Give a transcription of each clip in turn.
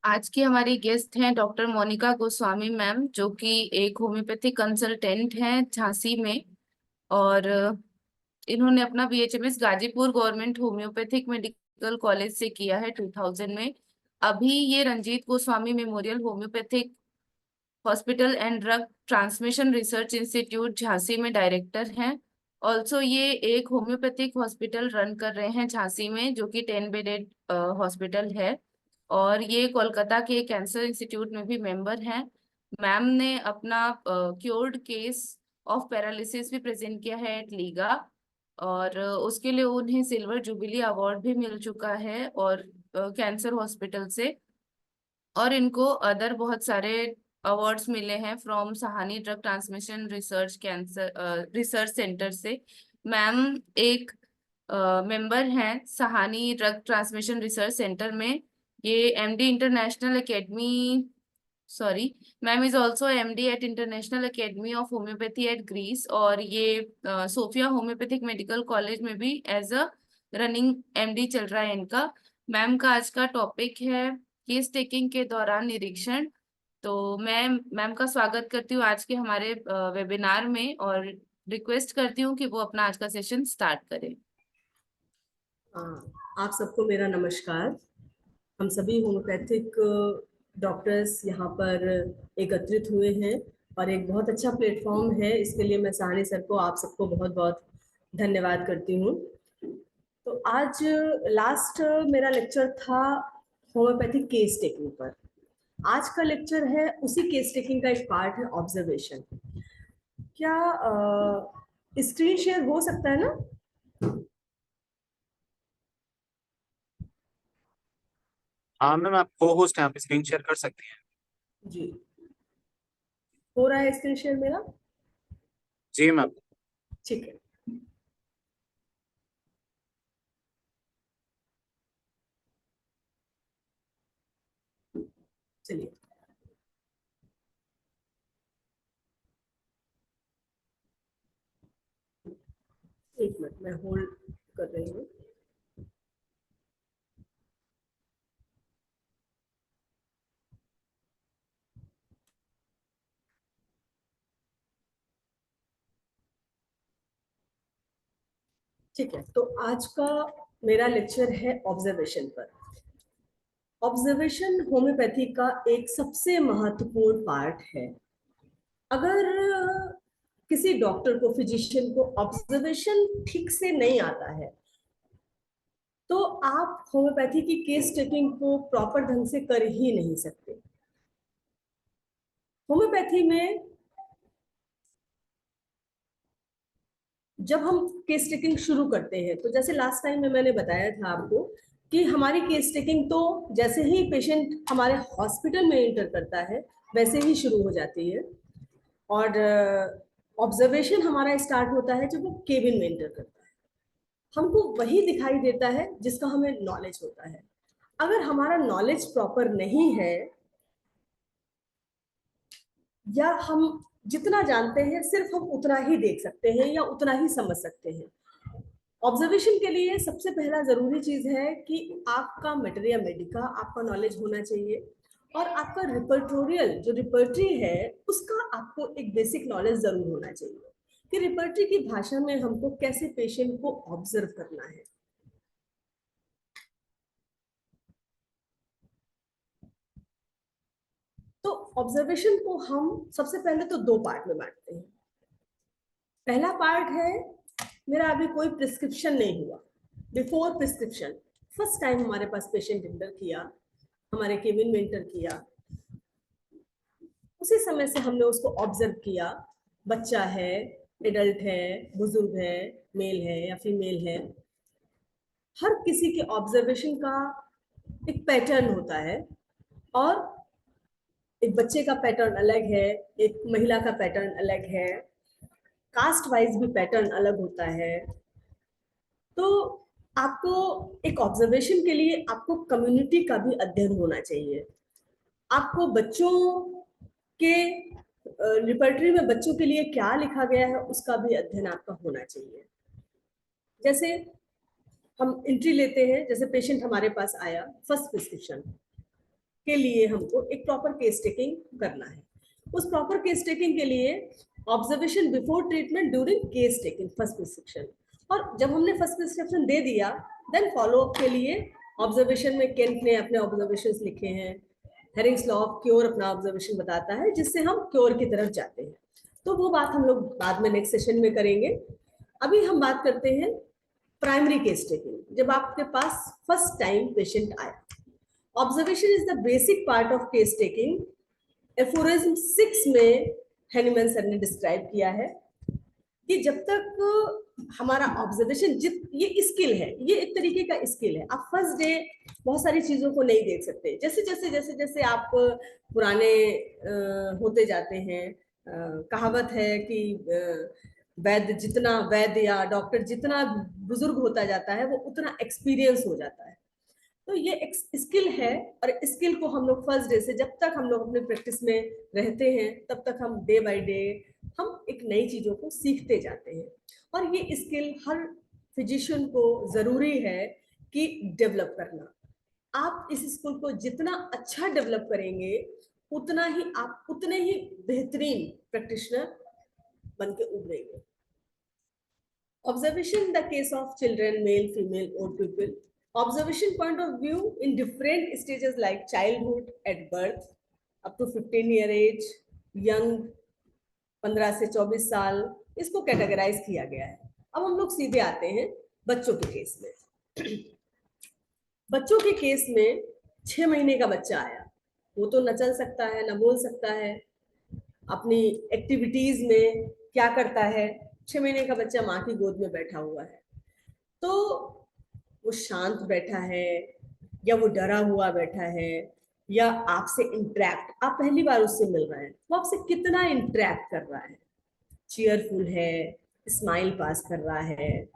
आज की हमारी गेस्ट हैं डॉक्टर मोनिका गोस्वामी मैम, जो कि एक होम्योपैथिक कंसल्टेंट हैं झांसी में। और इन्होंने अपना BHMS Ghazipur government homoeopathic medical college से किया है 2000 में। अभी ये Ranjit Goswami memorial homoeopathic hospital and drug transmission research institute Jhansi में डायरेक्टर हैं। ऑल्सो ये एक होम्योपैथिक हॉस्पिटल रन कर रहे हैं झांसी में, जो कि 10 बेडेड हॉस्पिटल है। और ये कोलकाता के कैंसर इंस्टीट्यूट में भी मेंबर हैं। मैम ने अपना क्योर्ड केस ऑफ पैरालिसिस भी प्रेजेंट किया है एट लीगा। और उसके लिए उन्हें सिल्वर जुबिली अवार्ड भी मिल चुका है और कैंसर हॉस्पिटल से। और इनको अदर बहुत सारे अवार्ड्स मिले हैं from Sahani drug transmission research cancer research centre से। मैम एक मेंबर हैं Sahani drug transmission research centre में। ये MD international academy, sorry, ma'am is also MD at international academy of homoeopathy at Greece. और ये सोफिया होम्योपैथिक मेडिकल कॉलेज में भी as a running MD चल रहा है इनका। मैम का आज का टॉपिक है केस टेकिंग के दौरान निरीक्षण। तो मैं मैम का स्वागत करती हूँ आज के हमारे वेबिनार में, और रिक्वेस्ट करती हूँ कि वो अपना आज का सेशन स्टार्ट करें। आप सबको मेरा नमस्कार। हम सभी होम्योपैथिक डॉक्टर्स यहाँ पर एकत्रित हुए हैं और एक बहुत अच्छा प्लेटफॉर्म है। इसके लिए मैं सहानी सर को, आप सबको बहुत बहुत धन्यवाद करती हूँ। तो आज लास्ट मेरा लेक्चर था होम्योपैथिक केस टेकिंग पर। आज का लेक्चर है उसी केस टेकिंग का एक पार्ट है, ऑब्जर्वेशन। क्या स्क्रीन शेयर हो सकता है ना? हाँ मैम, आप को होस्ट हैं, आप स्क्रीन शेयर कर सकती हैं। जी, हो रहा है स्क्रीन शेयर मेरा? जी मैम। ठीक है। चलिए, एक मिनट मैं होल्ड कर रही हूँ। ठीक है, तो आज का मेरा लेक्चर है ऑब्जर्वेशन पर। ऑब्जर्वेशन होम्योपैथी का एक सबसे महत्वपूर्ण पार्ट है। अगर किसी डॉक्टर को, फिजिशियन को ऑब्जर्वेशन ठीक से नहीं आता है, तो आप होम्योपैथी की केस टेकिंग को प्रॉपर ढंग से कर ही नहीं सकते। होम्योपैथी में जब हम केस टेकिंग शुरू करते हैं, तो जैसे लास्ट टाइम में मैंने बताया था आपको कि हमारी केस टेकिंग तो जैसे ही पेशेंट हमारे हॉस्पिटल में एंटर करता है वैसे ही शुरू हो जाती है। और ऑब्जर्वेशन हमारा स्टार्ट होता है जब वो केबिन में एंटर करता है। हमको वही दिखाई देता है जिसका हमें नॉलेज होता है। अगर हमारा नॉलेज प्रॉपर नहीं है, या हम जितना जानते हैं सिर्फ हम उतना ही देख सकते हैं या उतना ही समझ सकते हैं। ऑब्जर्वेशन के लिए सबसे पहला जरूरी चीज है कि आपका मटेरिया मेडिका, आपका नॉलेज होना चाहिए। और आपका रिपर्टोरियल, जो रिपर्टरी है, उसका आपको एक बेसिक नॉलेज जरूर होना चाहिए कि रिपर्टरी की भाषा में हमको कैसे पेशेंट को ऑब्जर्व करना है। तो ऑब्जर्वेशन को हम सबसे पहले तो दो पार्ट में बांटते हैं। पहला पार्ट है, मेरा अभी कोई प्रिस्क्रिप्शन नहीं हुआ, बिफोर प्रिस्क्रिप्शन। फर्स्ट टाइम हमारे पास पेशेंट इंटर किया, हमारे केबिन में इंटर किया, उसी समय से हमने उसको ऑब्जर्व किया। बच्चा है, एडल्ट है, बुजुर्ग है, मेल है या फीमेल है, हर किसी के ऑब्जर्वेशन का एक पैटर्न होता है। और एक बच्चे का पैटर्न अलग है, एक महिला का पैटर्न अलग है, कास्ट वाइज भी पैटर्न अलग होता है। तो आपको एक ऑब्जर्वेशन के लिए आपको कम्युनिटी का भी अध्ययन होना चाहिए। आपको बच्चों के रिपर्टरी में बच्चों के लिए क्या लिखा गया है उसका भी अध्ययन आपका होना चाहिए। जैसे हम एंट्री लेते हैं, जैसे पेशेंट हमारे पास आया, फर्स्ट प्रिस्क्रिप्शन, के लिए हमको एक प्रॉपर केस टेकिंग करना है। उस प्रॉपर केस टेकिंग के लिए observation before treatment, during case taking, first prescription, और जब हमने फर्स्ट प्रिस्क्रिप्शन दे दिया देन फॉलोअप के लिए ऑब्जर्वेशन में केंट ने अपने ऑब्जर्वेशंस लिखे हैं, हेरिंग्स लॉ ऑफ क्योर अपना ऑब्जर्वेशन बताता है जिससे हम क्योर की तरफ जाते हैं। तो वो बात हम लोग बाद में नेक्स्ट सेशन में करेंगे। अभी हम बात करते हैं प्राइमरी केस टेकिंग। जब आपके पास फर्स्ट टाइम पेशेंट आया, observation is the basic part of case taking. Aphorism 6 में हैनीमैन सर ने डिस्क्राइब किया है कि जब तक हमारा ऑब्जर्वेशन ये स्किल है, ये एक तरीके का स्किल है। आप फर्स्ट डे बहुत सारी चीजों को नहीं देख सकते, जैसे जैसे जैसे जैसे आप पुराने होते जाते हैं। कहावत है कि वैद्य या डॉक्टर जितना बुजुर्ग होता जाता है वो उतना एक्सपीरियंस हो जाता है। तो ये एक स्किल है, और स्किल को हम लोग फर्स्ट डे से जब तक हम लोग अपने प्रैक्टिस में रहते हैं तब तक हम डे बाय डे हम एक नई चीजों को सीखते जाते हैं। और ये स्किल हर फिजिशियन को जरूरी है कि डेवलप करना। आप इस स्किल को जितना अच्छा डेवलप करेंगे उतना ही आप उतने ही बेहतरीन प्रैक्टिशनर बन के उभरेंगे। Observation the case of children, male, female, old people. Observation point of view in different stages like childhood at birth up to 15-year age, young 15 से 24 साल, इसको कैटेगराइज किया गया है। अब हम लोग सीधे आते हैं बच्चों के केस में। बच्चों के केस में 6 महीने का बच्चा आया, वो तो न चल सकता है न बोल सकता है, अपनी एक्टिविटीज में क्या करता है। 6 महीने का बच्चा माँ की गोद में बैठा हुआ है, तो वो शांत बैठा है या वो डरा हुआ बैठा है या आपसे इंटरेक्ट, आप पहली बार उससे मिल रहे हैं, वो आपसे कितना इंटरेक्ट कर रहा है, चीयरफुल है, स्माइल पास कर रहा है,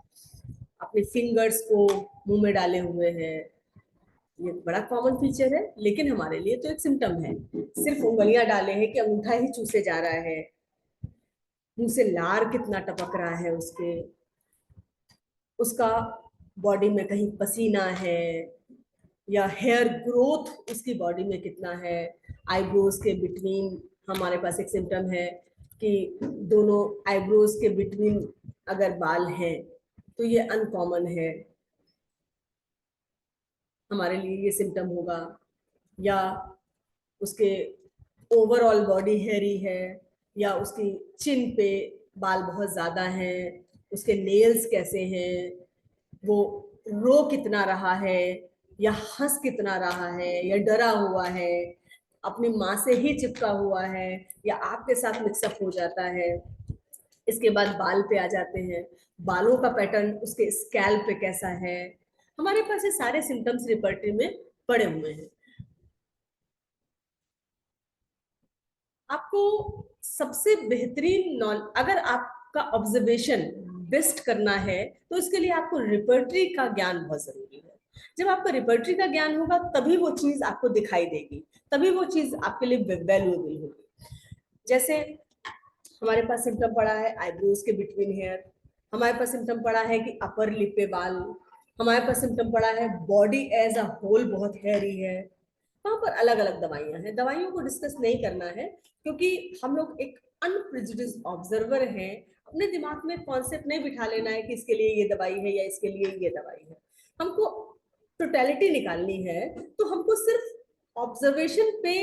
अपने फिंगर्स को मुंह में डाले हुए है। ये बड़ा कॉमन फीचर है, लेकिन हमारे लिए तो एक सिम्टम है। सिर्फ उंगलियां डाले हैं कि अंगूठा ही चूसे जा रहा है, मुंह से लार कितना टपक रहा है उसका बॉडी में कहीं पसीना है या हेयर ग्रोथ उसकी बॉडी में कितना है। आईब्रोज के बिटवीन हमारे पास एक सिम्टम है कि दोनों आईब्रोज के बिटवीन अगर बाल हैं तो ये अनकॉमन है, हमारे लिए ये सिम्टम होगा। या उसके ओवरऑल बॉडी हेयरी है, या उसकी चिन पे बाल बहुत ज्यादा हैं, उसके नेल्स कैसे हैं, वो रो कितना रहा है या हंस कितना रहा है या डरा हुआ है, अपनी माँ से ही चिपका हुआ है या आपके साथ मिक्सअप हो जाता है। इसके बाद बाल पे आ जाते हैं, बालों का पैटर्न उसके स्कैल्प पे कैसा है। हमारे पास ये सारे सिम्टम्स रिपर्टरी में पड़े हुए हैं। आपको सबसे बेहतरीन अगर आपका ऑब्जर्वेशन बेस्ट करना है तो इसके लिए आपको रिपर्टरी का ज्ञान बहुत जरूरी है। जब आपका रिपर्टरी का ज्ञान होगा तभी वो चीज आपको दिखाई देगी, तभी वो चीज आपके लिए वैल्यूएबल होगी। जैसे हमारे पास सिम्टम पड़ा है आईब्रोज के बिटवीन हेयर, हमारे पास सिम्टम पड़ा है कि अपर लिप पे बाल, हमारे पास सिम्टम पड़ा है बॉडी एज अ होल बहुत हेयरी है। वहां पर अलग अलग दवाइयां हैं, दवाइयों को डिस्कस नहीं करना है क्योंकि हम लोग एक अनप्रेजुडिस्ड ऑब्जर्वर हैं। अपने दिमाग में कॉन्सेप्ट नहीं बिठा लेना है कि इसके लिए ये दवाई है या इसके लिए ये दवाई है। हमको टोटलिटी निकालनी है, तो हमको सिर्फ ऑब्जर्वेशन पे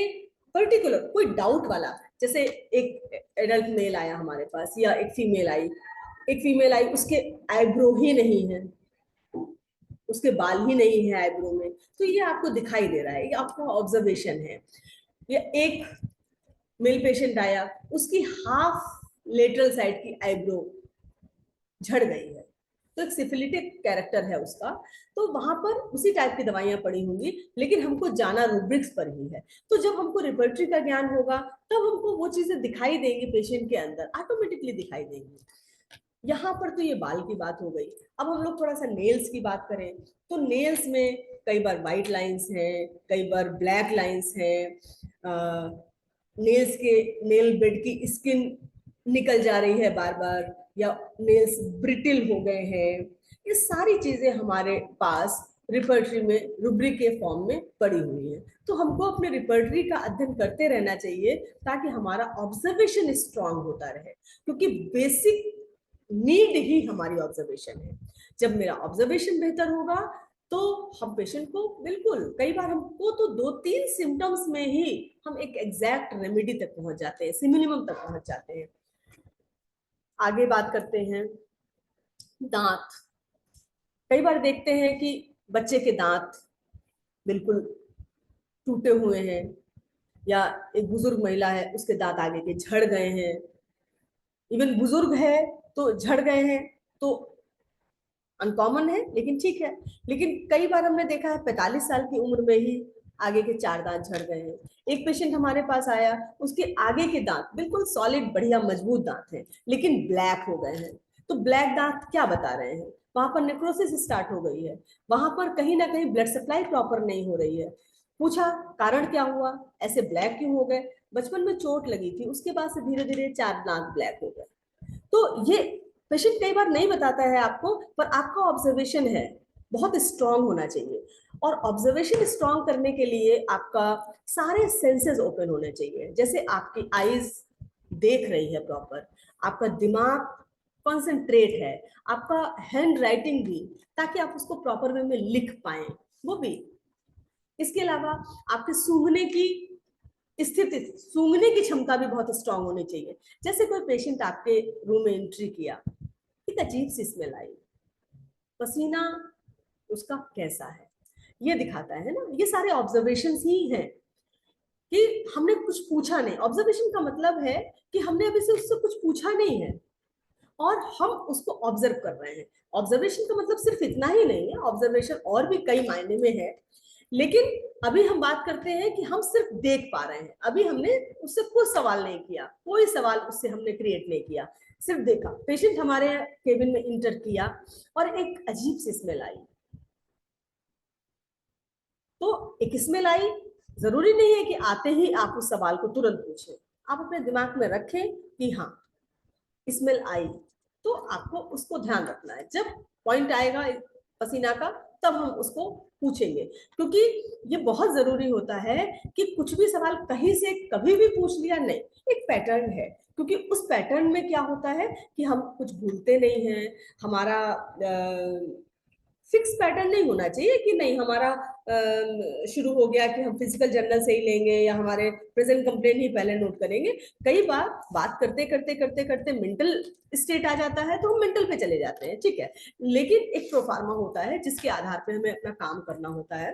पर्टिकुलर कोई डाउट वाला, जैसे एक एडल्ट मेल आया हमारे पास या एक फीमेल आई, उसके आईब्रो ही नहीं है, उसके बाल ही नहीं है आईब्रो में, तो ये आपको दिखाई दे रहा है, ये आपका ऑब्जर्वेशन है। या एक मेल पेशेंट आया, उसकी हाफ लेटरल साइड की आईब्रो झड़ गई है, तो एक सिफिलिटिक कैरेक्टर है उसका, तो वहां पर उसी टाइप की दवाइयां पड़ी होंगी, लेकिन हमको जाना रूब्रिक्स पर ही है। तो जब हमको रिपर्टरी का ज्ञान होगा तब हमको वो चीजें दिखाई देंगी, पेशेंट के अंदर ऑटोमेटिकली दिखाई देंगी। यहाँ पर तो ये बाल की बात हो गई। अब हम लोग थोड़ा सा नेल्स की बात करें तो नेल्स में कई बार व्हाइट लाइंस हैं, कई बार ब्लैक लाइंस हैं, नेल्स के नेल बेड की स्किन निकल जा रही है बार बार, या नेल्स ब्रिटिल हो गए हैं। ये सारी चीजें हमारे पास रिपर्टरी में रूब्रिक के फॉर्म में पड़ी हुई है। तो तो हमको अपने रिपर्टरी का अध्ययन करते रहना चाहिए ताकि हमारा ऑब्जर्वेशन स्ट्रांग होता रहे, क्योंकि बेसिक नीड ही हमारी ऑब्जर्वेशन है। जब मेरा ऑब्जर्वेशन बेहतर होगा तो हम पेशेंट को बिल्कुल, कई बार हमको तो 2-3 सिम्टम्स में ही हम एक एग्जैक्ट रेमेडी तक पहुंच जाते हैं, सिमिनिमम तक पहुंच जाते हैं। आगे बात करते हैं दांत। कई बार देखते हैं कि बच्चे के दांत बिल्कुल टूटे हुए हैं, या एक बुजुर्ग महिला है उसके दांत आगे के झड़ गए हैं, इवन बुजुर्ग है तो झड़ गए हैं, तो अनकॉमन है लेकिन ठीक है। लेकिन कई बार हमने देखा है 45 साल की उम्र में ही आगे के 4 दांत झड़ गए हैं। एक पेशेंट हमारे पास आया, उसके आगे के दांत बिल्कुल सॉलिड बढ़िया मजबूत दांत हैं, लेकिन ब्लैक हो गए हैं। तो ब्लैक दांत क्या बता रहे हैं? वहां पर नेक्रोसिस स्टार्ट हो गई है, वहां पर कहीं ना कहीं ब्लड सप्लाई प्रॉपर नहीं हो रही है। पूछा कारण क्या हुआ, ऐसे ब्लैक क्यों हो गए? बचपन में चोट लगी थी, उसके बाद से धीरे धीरे 4 दांत ब्लैक हो गए। तो ये पेशेंट कई बार नहीं बताता है आपको, पर आपका ऑब्जर्वेशन है बहुत स्ट्रांग होना चाहिए। और ऑब्जर्वेशन स्ट्रांग करने के लिए आपका सारे सेंसेस ओपन होने चाहिए। जैसे आपकी आईज देख रही है प्रॉपर, आपका दिमाग कॉन्सेंट्रेट है, आपका हैंड राइटिंग भी, ताकि आप उसको प्रॉपर वे में लिख पाए वो भी। इसके अलावा आपके सूंघने की स्थिति, सूंघने की क्षमता भी बहुत स्ट्रांग होनी चाहिए। जैसे कोई पेशेंट आपके रूम में एंट्री किया, एक अजीब सी स्मेल आई, पसीना उसका कैसा है ये दिखाता है ना। ये सारे ऑब्जर्वेशंस ही हैं कि हमने कुछ पूछा नहीं। ऑब्जर्वेशन का मतलब है कि हमने अभी से उससे कुछ पूछा नहीं है और हम उसको ऑब्जर्व कर रहे हैं। ऑब्जर्वेशन का मतलब सिर्फ इतना ही नहीं है, ऑब्जर्वेशन और भी कई मायने में है, लेकिन अभी हम बात करते हैं कि हम सिर्फ देख पा रहे हैं। अभी हमने उससे कोई सवाल नहीं किया, कोई सवाल उससे हमने क्रिएट नहीं किया, सिर्फ देखा। पेशेंट हमारे केबिन में इंटर किया और एक अजीब सी स्मेल आई, तो एक स्मेल आई, जरूरी नहीं है कि आते ही आप उस सवाल को तुरंत पूछें। आप अपने दिमाग में रखें कि हाँ स्मेल आई, तो आपको उसको ध्यान रखना है। जब पॉइंट आएगा पसीना का तब हम उसको पूछेंगे, क्योंकि ये बहुत जरूरी होता है कि कुछ भी सवाल कहीं से कभी भी पूछ लिया नहीं, एक पैटर्न है। क्योंकि उस पैटर्न में क्या होता है कि हम कुछ भूलते नहीं हैं, हमारा फिक्स पैटर्न नहीं होना चाहिए कि नहीं हमारा शुरू हो गया कि हम फिजिकल जर्नल से ही लेंगे या हमारे प्रेजेंट कंप्लेंट ही पहले नोट करेंगे। कई बार बात करते करते करते करते मेंटल स्टेट आ जाता है तो हम मेंटल पे चले जाते हैं, ठीक है। लेकिन एक प्रोफार्मा होता है जिसके आधार पे हमें अपना काम करना होता है।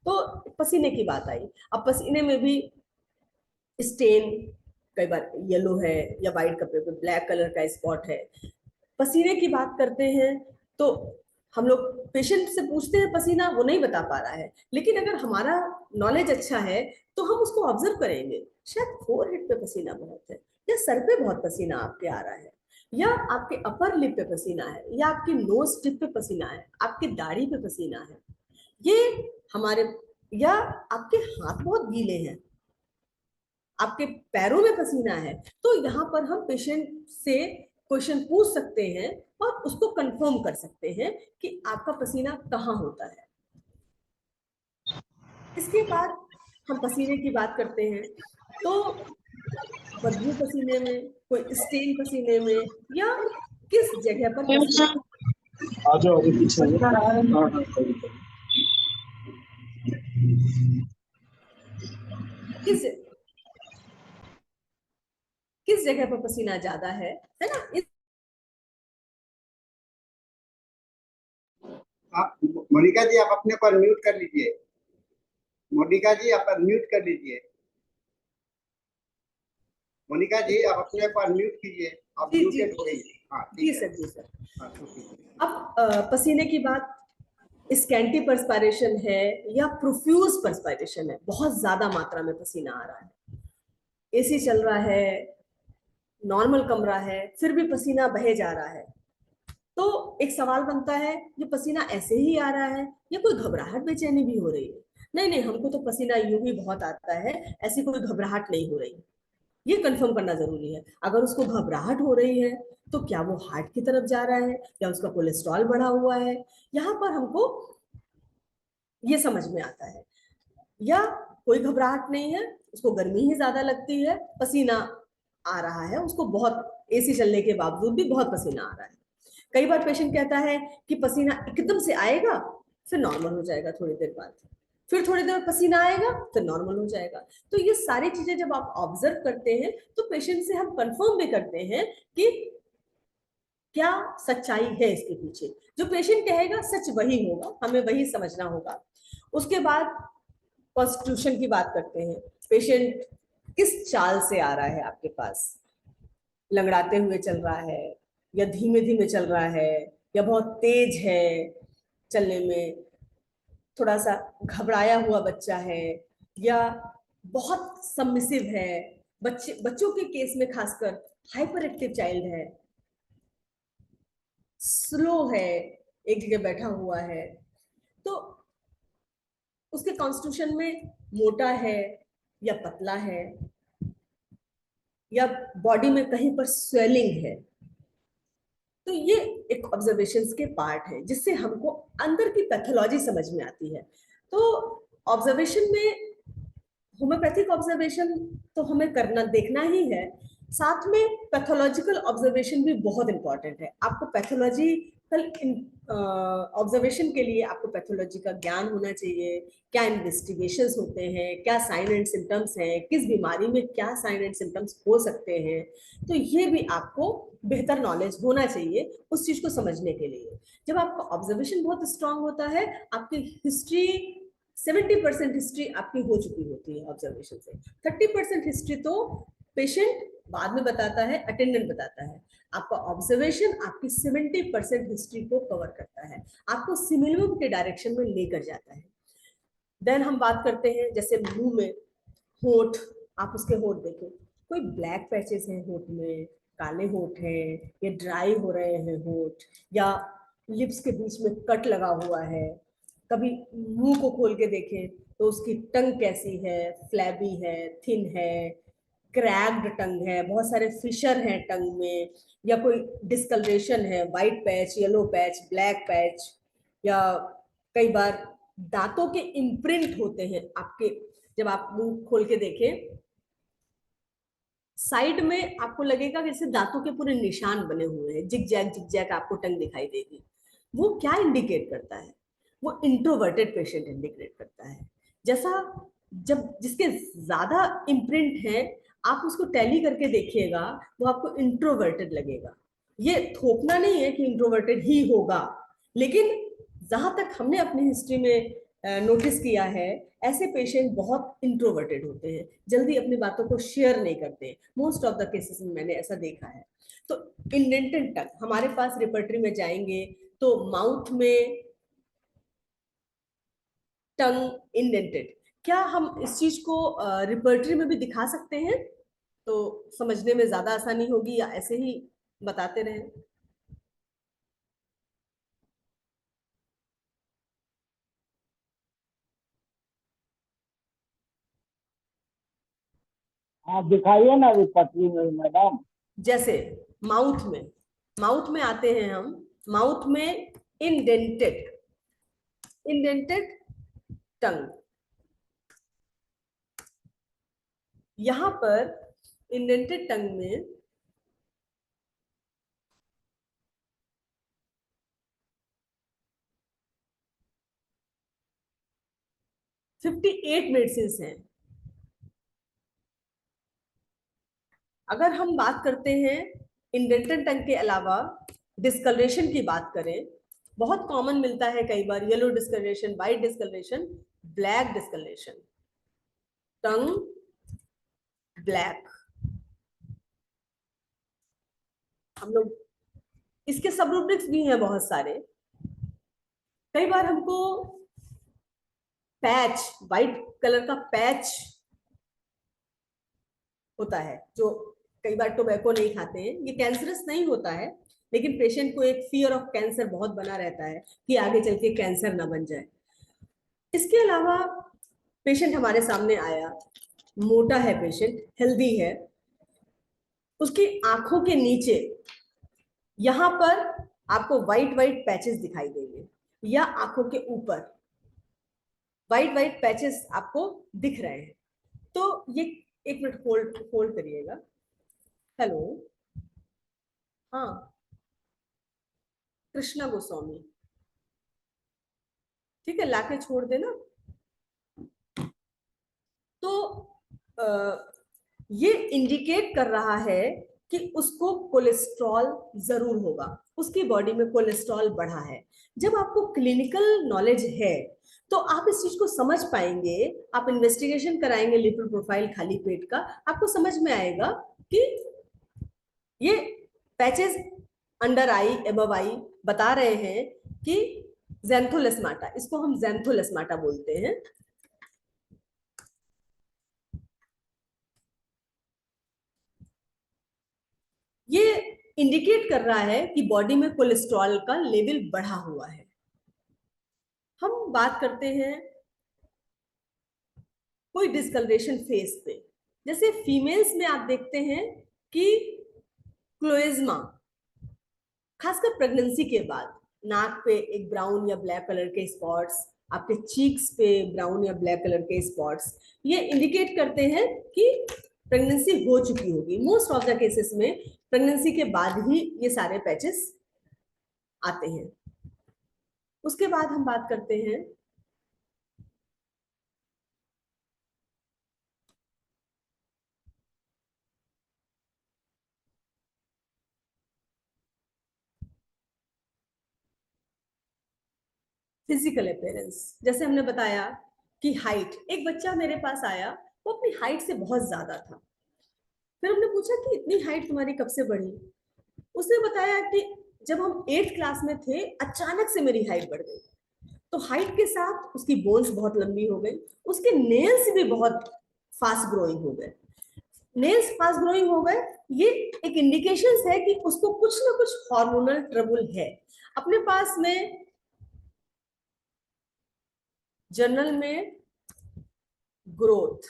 तो पसीने की बात आई, अब पसीने में भी स्टेन, कई बार येलो है या व्हाइट कपड़े पे ब्लैक कलर का स्पॉट है। पसीने की बात करते हैं तो हम लोग पेशेंट से पूछते हैं पसीना, वो नहीं बता पा रहा है, लेकिन अगर हमारा नॉलेज अच्छा है तो हम उसको ऑब्जर्व करेंगे। शायद फोरहेड पे पसीना बहुत है, या सर पे बहुत पसीना आपके आ रहा है, या आपके अपर लिप पे पसीना है, या आपकी नोज टिप पे पसीना है, आपकी दाढ़ी पे पसीना है, ये हमारे, या आपके हाथ बहुत गीले हैं, आपके पैरों में पसीना है, तो यहाँ पर हम पेशेंट से क्वेश्चन पूछ सकते हैं और उसको कंफर्म कर सकते हैं कि आपका पसीना कहाँ होता है। इसके बाद हम पसीने की बात करते हैं तो बदबू पसीने में, कोई स्टेन पसीने में, या किस जगह पर पसीना, आ जाओ अभी पीछे किस किस जगह पर पसीना ज्यादा है ना। मोनिका जी आप अपने को अनम्यूट कर लीजिए। मोनिका जी आप अनम्यूट कर लीजिए। मोनिका जी आप अपने को अनम्यूट कीजिए, आप म्यूटेड हो गई। हाँ जी सर, जी सर। हाँ, अब पसीने की बात स्कैंटी पर्सपायरेशन है या प्रोफ्यूज पर्सपायरेशन है, बहुत ज्यादा मात्रा में पसीना आ रहा है, एसी चल रहा है, नॉर्मल कमरा है, फिर भी पसीना बहे जा रहा है, तो एक सवाल बनता है ये पसीना ऐसे ही आ रहा है या कोई घबराहट बेचैनी भी हो रही है? नहीं नहीं, हमको तो पसीना यूं ही बहुत आता है, ऐसी कोई घबराहट नहीं हो रही। ये कंफर्म करना जरूरी है। अगर उसको घबराहट हो रही है तो क्या वो हार्ट की तरफ जा रहा है या उसका कोलेस्ट्रॉल बढ़ा हुआ है, यहाँ पर हमको ये समझ में आता है। या कोई घबराहट नहीं है, उसको गर्मी ही ज्यादा लगती है, पसीना आ रहा है, उसको बहुत एसी चलने के बावजूद भी बहुत पसीना आ रहा है। कई बार पेशेंट कहता है कि पसीना एकदम से आएगा, फिर नॉर्मल हो जाएगा थोड़ी देर बाद, फिर थोड़ी देर पसीना आएगा, फिर नॉर्मल हो जाएगा। तो ये सारी चीजें जब आप ऑब्जर्व करते हैं तो पेशेंट से हम कंफर्म भी करते हैं कि क्या सच्चाई है इसके पीछे। जो पेशेंट कहेगा सच वही होगा, हमें वही समझना होगा। उसके बाद कॉन्स्टिट्यूशन की बात करते हैं। पेशेंट किस चाल से आ रहा है आपके पास, लंगड़ाते हुए चल रहा है या धीमे धीमे चल रहा है या बहुत तेज है चलने में, थोड़ा सा घबराया हुआ बच्चा है या बहुत सबमिसिव है। बच्चों के केस में खासकर हाइपर एक्टिव चाइल्ड है, स्लो है, एक जगह बैठा हुआ है, तो उसके कॉन्स्टिट्यूशन में मोटा है या पतला है या बॉडी में कहीं पर स्वेलिंग है। तो ये एक ऑब्जर्वेशंस के पार्ट है जिससे हमको अंदर की पैथोलॉजी समझ में आती है। तो ऑब्जर्वेशन में होम्योपैथिक ऑब्जर्वेशन तो हमें करना देखना ही है, साथ में पैथोलॉजिकल ऑब्जर्वेशन भी बहुत इंपॉर्टेंट है। आपको पैथोलॉजिकल ऑब्जर्वेशन के लिए आपको पैथोलॉजी का ज्ञान होना चाहिए, क्या इन्वेस्टिगेशंस होते हैं, क्या साइन एंड सिम्टम्स हैं, किस बीमारी में क्या साइन एंड सिम्टम्स हो सकते हैं। तो ये भी आपको बेहतर नॉलेज होना चाहिए उस चीज को समझने के लिए। जब आपका ऑब्जर्वेशन बहुत स्ट्रांग होता है, आपकी हिस्ट्री 70% हिस्ट्री आपकी हो चुकी होती है ऑब्जर्वेशन से, 30% हिस्ट्री तो पेशेंट बाद में बताता है, अटेंडेंट बताता है। आपका ऑब्जर्वेशन आपकी 70% हिस्ट्री को कवर करता है, आपको सिमिलम के डायरेक्शन में लेकर जाता है। देन हम बात करते हैं जैसे मुंह में होठ, आप उसके होठ देखें, कोई ब्लैक पैचेस हैं होठ में, काले होठ हैं या ड्राई हो रहे हैं होठ, या लिप्स के बीच में कट लगा हुआ है। कभी मुंह को खोल के देखें तो उसकी टंग कैसी है, फ्लैबी है, थिन है, क्रैक्ड टंग है, बहुत सारे फिशर हैं टंग में, या कोई डिस्कलरेशन है, white patch, yellow patch, black patch, या कई बार दांतों के इम्प्रिंट होते हैं आपके। जब आप मुंह खोल के देखें, साइड में आपको लगेगा जैसे दांतों के पूरे निशान बने हुए हैं, जिग जैग आपको टंग दिखाई देगी। वो क्या इंडिकेट करता है? वो इंट्रोवर्टेड पेशेंट इंडिकेट करता है। जैसा जब जिसके ज्यादा इम्प्रिंट है, आप उसको टैली करके देखिएगा, वो आपको इंट्रोवर्टेड लगेगा। ये थोपना नहीं है कि इंट्रोवर्टेड ही होगा, लेकिन जहां तक हमने अपनी हिस्ट्री में नोटिस किया है, ऐसे पेशेंट बहुत इंट्रोवर्टेड होते हैं, जल्दी अपनी बातों को शेयर नहीं करते। मोस्ट ऑफ द केसेस में मैंने ऐसा देखा है। तो इंडेंटेड टंग, हमारे पास रिपर्टरी में जाएंगे तो माउथ में टंग इंडेंटेड, क्या हम इस चीज को रिपर्टरी में भी दिखा सकते हैं तो समझने में ज्यादा आसानी होगी, या ऐसे ही बताते रहें? आप दिखाइए ना अभी पटरी में मैडम। जैसे माउथ में आते हैं हम, माउथ में इंडेंटेड इंडेंटेड टंग, यहां पर इंडेंटेड टंग में फिफ्टी 58 मेडिसिन हैं। अगर हम बात करते हैं इंडेंटेड टंग के अलावा डिस्कलरेशन की बात करें, बहुत कॉमन मिलता है कई बार yellow discolouration, white discolouration, black discolouration, tongue black. हम लोग इसके सब रूब्रिक्स भी हैं बहुत सारे। कई बार हमको पैच, वाइट कलर का पैच होता है, जो कई बार टोबैको नहीं खाते हैं, ये कैंसरस नहीं होता है, लेकिन पेशेंट को एक फियर ऑफ कैंसर बहुत बना रहता है कि आगे चल के कैंसर ना बन जाए। इसके अलावा पेशेंट हमारे सामने आया, मोटा है पेशेंट, हेल्दी है, उसकी आंखों के नीचे यहां पर आपको व्हाइट व्हाइट पैचेस दिखाई देंगे, या आंखों के ऊपर वाइट वाइट पैचेस आपको दिख रहे हैं। तो ये एक मिनट होल्ड होल्ड करिएगा। हेलो, हाँ, कृष्णा गोस्वामी, ठीक है, लाके छोड़ देना। तो ये इंडिकेट कर रहा है कि उसको कोलेस्ट्रॉल जरूर होगा, उसकी बॉडी में कोलेस्ट्रॉल बढ़ा है। जब आपको क्लिनिकल नॉलेज है तो आप इस चीज को समझ पाएंगे, आप इन्वेस्टिगेशन कराएंगे लिपिड प्रोफाइल खाली पेट का, आपको समझ में आएगा कि ये पैचेस अंडर आई एबव आई बता रहे हैं कि ज़ैंथोलेस्माटा, इसको हम ज़ैंथोलेस्माटा बोलते हैं। ये इंडिकेट कर रहा है कि बॉडी में कोलेस्ट्रॉल का लेवल बढ़ा हुआ है। हम बात करते हैं कोई डिस्कलरेशन फेस पे, जैसे फीमेल्स में आप देखते हैं कि क्लोएज्मा, खासकर प्रेगनेंसी के बाद नाक पे एक ब्राउन या ब्लैक कलर के स्पॉट्स, आपके चीक्स पे ब्राउन या ब्लैक कलर के स्पॉट्स, ये इंडिकेट करते हैं कि प्रेगनेंसी हो चुकी होगी। मोस्ट ऑफ द केसेस में प्रेगनेंसी के बाद ही ये सारे पैचेस आते हैं। उसके बाद हम बात करते हैं फिजिकल अपीयरेंस। जैसे हमने बताया कि हाइट, एक बच्चा मेरे पास आया, वो अपनी हाइट से बहुत ज्यादा था। फिर हमने पूछा कि इतनी हाइट तुम्हारी कब से बढ़ी? उसने बताया कि जब हम 8th क्लास में थे अचानक से मेरी हाइट बढ़ गई। तो हाइट के साथ उसकी बोन्स बहुत लंबी हो गई, उसके नेल्स भी बहुत फास्ट ग्रोइंग हो गए। नेल्स फास्ट ग्रोइंग हो गए, ये एक इंडिकेशन है कि उसको कुछ ना कुछ हार्मोनल ट्रबल है। अपने पास में जर्नल में ग्रोथ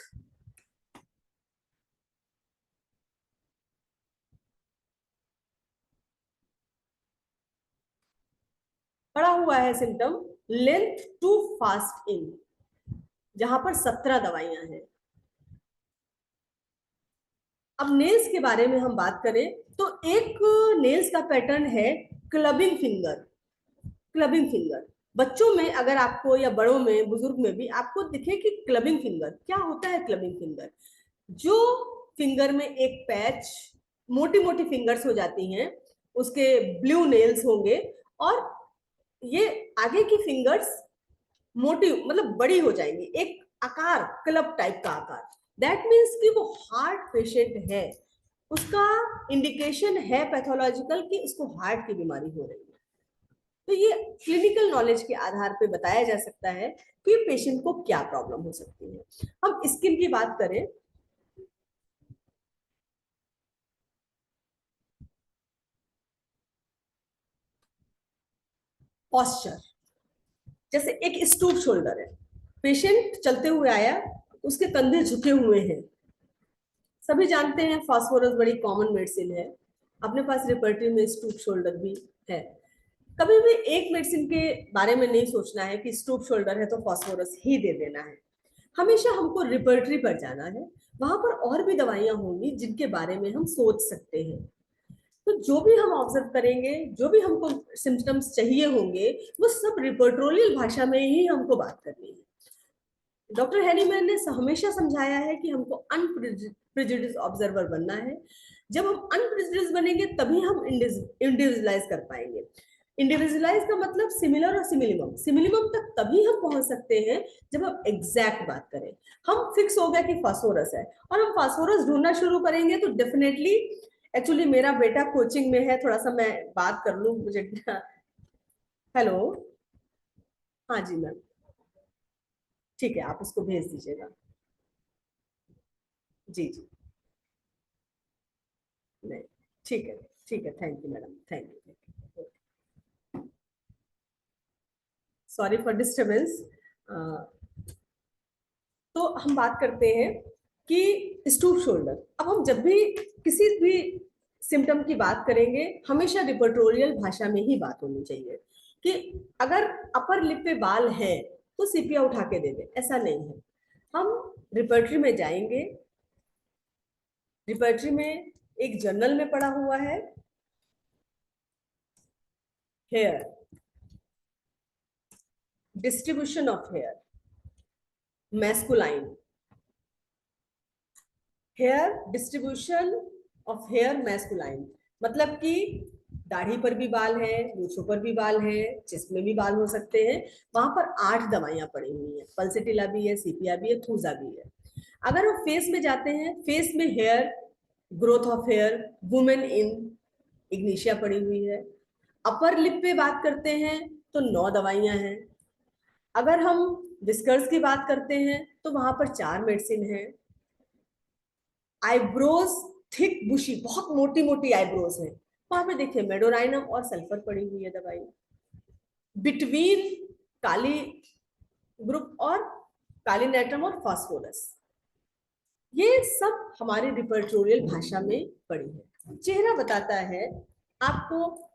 पड़ा हुआ है symptom, length to fast in, जहां पर 17 दवाइयां हैं। अब नेल्स के बारे में हम बात करें तो एक नेल्स का पैटर्न है क्लबिंग फिंगर। क्लबिंग फिंगर बच्चों में अगर आपको, या बड़ों में, बुजुर्ग में भी आपको दिखे कि क्लबिंग फिंगर क्या होता है। क्लबिंग फिंगर, जो फिंगर में एक पैच, मोटी मोटी फिंगर्स हो जाती हैं, उसके ब्लू नेल्स होंगे, और ये आगे की फिंगर्स मोटी, मतलब बड़ी हो जाएंगी, एक आकार, क्लब टाइप का आकार। दैट मीन्स कि वो हार्ट पेशेंट है, उसका इंडिकेशन है पैथोलॉजिकल कि उसको हार्ट की बीमारी हो रही है। तो ये क्लिनिकल नॉलेज के आधार पे बताया जा सकता है कि पेशेंट को क्या प्रॉब्लम हो सकती है। हम स्किन की बात करें, पॉस्चर, जैसे एक स्टूप शोल्डर है, पेशेंट चलते हुए आया, उसके कंधे झुके हुए हैं। सभी जानते हैं फास्फोरस बड़ी कॉमन मेडिसिन है, अपने पास रिपर्टरी में स्टूप शोल्डर भी है। कभी भी एक मेडिसिन के बारे में नहीं सोचना है कि स्टूप शोल्डर है तो फास्फोरस ही दे देना है। हमेशा हमको रिपर्टरी पर जाना है, वहां पर और भी दवाइयां होंगी जिनके बारे में हम सोच सकते हैं। तो जो भी हम ऑब्जर्व करेंगे, जो भी हमको सिम्टम्स चाहिए होंगे, वो सब रिपर्टोरियल भाषा में ही हमको बात करनी है। डॉक्टर हैनीमैन ने हमेशा समझाया है कि हमको अनप्रेजुडिस ऑब्जर्वर बनना है। जब हम अनप्रेजुडिस बनेंगे तभी हम इंडिविजुअलाइज कर पाएंगे। इंडिविजुअलाइज का मतलब सिमिलर और सिमिलिमम, सिमिलिमम तक तभी हम पहुंच सकते हैं जब हम एग्जैक्ट बात करें। हम फिक्स हो गया कि फास्फोरस है और हम फास्फोरस ढूंढना शुरू करेंगे तो डेफिनेटली, एक्चुअली मेरा बेटा कोचिंग में है, थोड़ा सा मैं बात कर लूं मुझे। हेलो, हाँ जी मैम, ठीक है, आप उसको भेज दीजिएगा। जी जी, नहीं, ठीक है, ठीक है, thank you madam, thank you. Sorry for disturbance. तो हम बात करते हैं कि स्टूप शोल्डर। अब हम जब भी किसी भी सिम्टम की बात करेंगे, हमेशा रिपर्टोरियल भाषा में ही बात होनी चाहिए कि अगर अपर लिप पे बाल है तो सीपिया उठा के दे दे, ऐसा नहीं है। हम रिपर्टरी में जाएंगे, रिपर्टरी में एक जर्नल में पढ़ा हुआ है hair, distribution of hair masculine, hair distribution of hair masculine, मतलब कि दाढ़ी पर भी बाल है, मूछों पर भी बाल है, चेस्ट में भी बाल हो सकते हैं। वहां पर 8 दवाइयां पड़ी हुई हैं, पल्सेटिला भी है, सीपिया भी है, थूजा भी है। अगर हम फेस में जाते हैं, फेस में hair, growth of hair, women in, Ignatia पड़ी हुई है। अपर लिप पे बात करते हैं तो 9 दवाइयां हैं। अगर हम विस्कर्स की बात करते हैं तो वहां पर 4 मेडिसिन है। आईब्रोज थिक बुशी, बहुत मोटी मोटी आईब्रोज है, वहां पे देखिए मेडोराइनम और सल्फर पड़ी हुई है दवाई। बिटवीन काली ग्रुप और कालीनेटम और फास्फोरस, ये सब हमारी रिपर्टोरियल भाषा में पड़ी है। चेहरा बताता है आपको,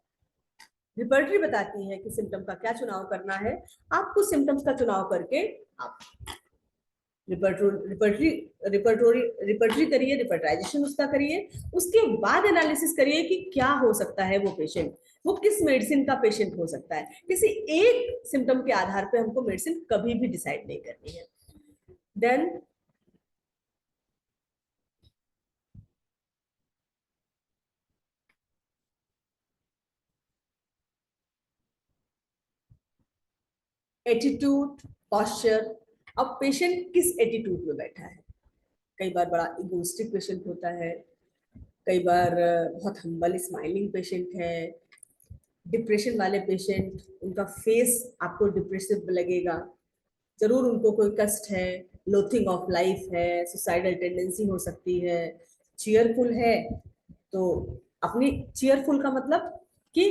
रिपर्टरी बताती है कि सिम्टम का क्या चुनाव करना है। आपको सिम्टम्स का चुनाव करके आप रिपर्टरी करिए, रिपर्टराइजेशन उसका करिए, उसके बाद एनालिसिस करिए कि क्या हो सकता है वो पेशेंट, वो किस मेडिसिन का पेशेंट हो सकता है। किसी एक सिम्टम के आधार पे हमको मेडिसिन कभी भी डिसाइड नहीं करनी है। देन एटीट्यूड, पॉस्चर, अब पेशेंट किस एटीट्यूड में बैठा है। कई बार बड़ा इगोइस्टिक पेशेंट होता है, कई बार बहुत हम्बल स्माइलिंग पेशेंट है। डिप्रेशन वाले पेशेंट, उनका फेस आपको डिप्रेसिव लगेगा, जरूर उनको कोई कष्ट है, लोथिंग ऑफ लाइफ है, सुसाइडल टेंडेंसी हो सकती है। चीयरफुल है तो अपनी, चीयरफुल का मतलब कि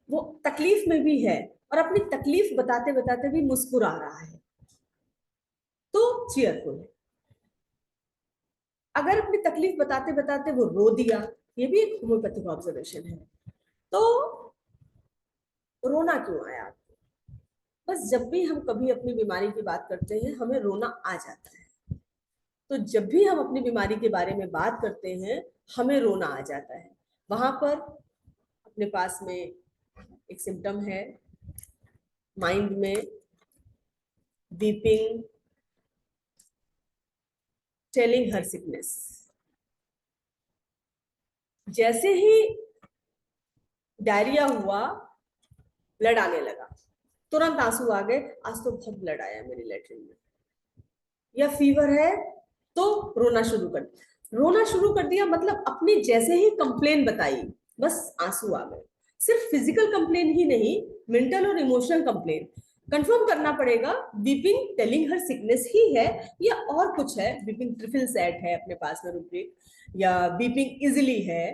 वो तकलीफ में भी है और अपनी तकलीफ बताते बताते भी मुस्कुरा रहा है, तो चीयरफुल है। अगर अपनी तकलीफ बताते बताते वो रो दिया, ये भी एक होम्योपैथिक ऑब्जर्वेशन है। तो रोना क्यों आया? बस जब भी हम कभी अपनी बीमारी की बात करते हैं हमें रोना आ जाता है। तो जब भी हम अपनी बीमारी के बारे में बात करते हैं हमें रोना आ जाता है। वहां पर अपने पास में एक सिम्टम है माइंड में, वीपिंग, टेलिंग हर सिकनेस। जैसे ही डायरिया हुआ, ब्लड आने लगा, तुरंत आंसू आ गए, आज तो बहुत ब्लड आया मेरी लेटरिन में। या फीवर है तो रोना शुरू कर दिया। रोना शुरू कर दिया मतलब अपनी जैसे ही कंप्लेन बताई बस आंसू आ गए। सिर्फ फिजिकल कंप्लेन ही नहीं, मेंटल और इमोशनल कंप्लेन। कंफर्म करना पड़ेगा वीपिंग टेलिंग हर सिकनेस ही है या और कुछ है। वीपिंग ट्रिफिल सेट है अपने पास में रूब्रिक, या वीपिंग इजिली है,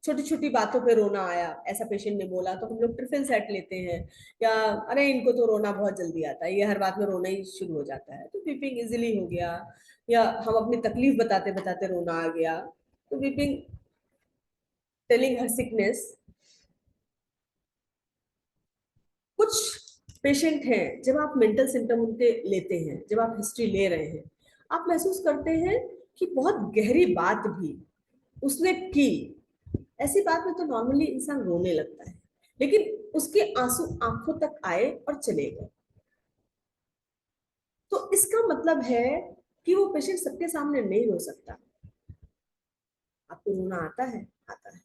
छोटी छोटी बातों पे रोना आया ऐसा पेशेंट ने बोला तो हम लोग ट्रिफिल सेट लेते हैं। या अरे इनको तो रोना बहुत जल्दी आता है, ये हर बात में रोना ही शुरू हो जाता है, तो वीपिंग इजिली हो गया। या हम अपनी तकलीफ बताते बताते रोना आ गया, तो वीपिंग टेलिंग हर सिकनेस। कुछ पेशेंट हैं जब आप मेंटल सिम्टम उनके लेते हैं, जब आप हिस्ट्री ले रहे हैं, आप महसूस करते हैं कि बहुत गहरी बात भी उसने की। ऐसी बात में तो नॉर्मली इंसान रोने लगता है, लेकिन उसके आंसू आंखों तक आए और चले गए, तो इसका मतलब है कि वो पेशेंट सबके सामने नहीं रो सकता। आपको रोना आता है? आता है,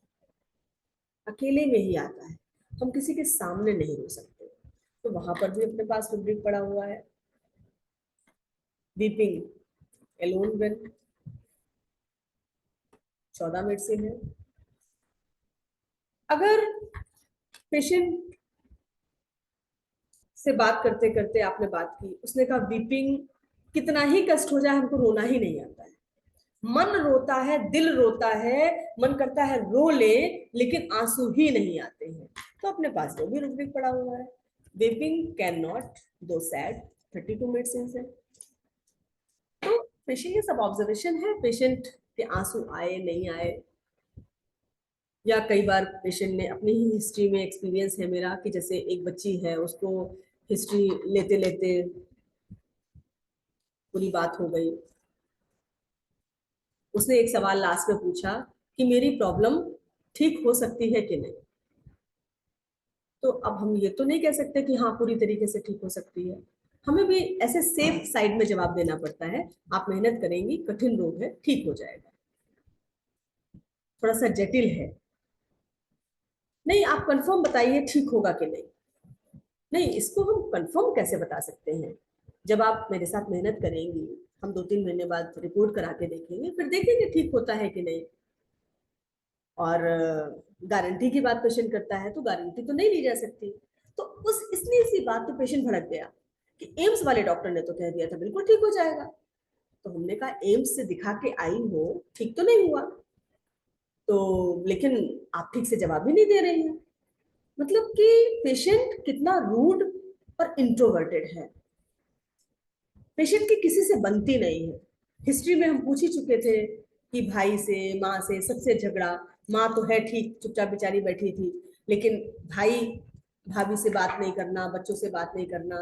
अकेले में ही आता है, हम किसी के सामने नहीं रो सकते। तो वहां पर भी अपने पास रूब्रिक पड़ा हुआ है, वीपिंग एलोन वेन 14 मिनट से है। अगर पेशेंट से बात करते करते आपने बात की, उसने कहा वीपिंग कितना ही कष्ट हो जाए हमको रोना ही नहीं आता है, मन रोता है, दिल रोता है, मन करता है रो ले लेकिन आंसू ही नहीं आते हैं, तो अपने पास वो भी रूब्रिक पड़ा हुआ है, वीपिंग कैन नॉट दो सैड 32 मेडिसिन है। तो पेशेंट ये सब ऑब्जर्वेशन है, पेशेंट के आंसू आए नहीं आए। या कई बार पेशेंट ने अपनी ही हिस्ट्री में एक्सपीरियंस है मेरा कि जैसे एक बच्ची है, उसको हिस्ट्री लेते लेते पूरी बात हो गई। उसने एक सवाल लास्ट में पूछा कि मेरी प्रॉब्लम ठीक हो सकती है कि नहीं। तो अब हम ये तो नहीं कह सकते कि हाँ पूरी तरीके से ठीक हो सकती है, हमें भी ऐसे सेफ साइड में जवाब देना पड़ता है। आप मेहनत करेंगी, कठिन रोग है, ठीक हो जाएगा। थोड़ा सा जटिल है, नहीं आप कंफर्म बताइए ठीक होगा कि नहीं। नहीं, इसको हम कंफर्म कैसे बता सकते हैं? जब आप मेरे साथ मेहनत करेंगी, हम 2-3 महीने बाद रिपोर्ट करा के देखेंगे, फिर देखेंगे ठीक होता है कि नहीं। और गारंटी की बात पेशेंट करता है तो गारंटी तो नहीं ली जा सकती। तो उस इसलिए इसी बात पे पेशेंट भड़क गया कि एम्स वाले डॉक्टर ने तो कह दिया था बिल्कुल ठीक हो जाएगा। तो हमने कहा एम्स से दिखा के आई हो, ठीक तो नहीं हुआ, तो लेकिन आप ठीक से जवाब भी नहीं दे रही हैं। मतलब कि पेशेंट कितना रूड और इंट्रोवर्टेड है, पेशेंट की किसी से बनती नहीं है। हिस्ट्री में हम पूछ ही चुके थे कि भाई से, माँ से सबसे झगड़ा। माँ तो है ठीक, चुपचाप बेचारी बैठी थी, लेकिन भाई भाभी से बात नहीं करना, बच्चों से बात नहीं करना।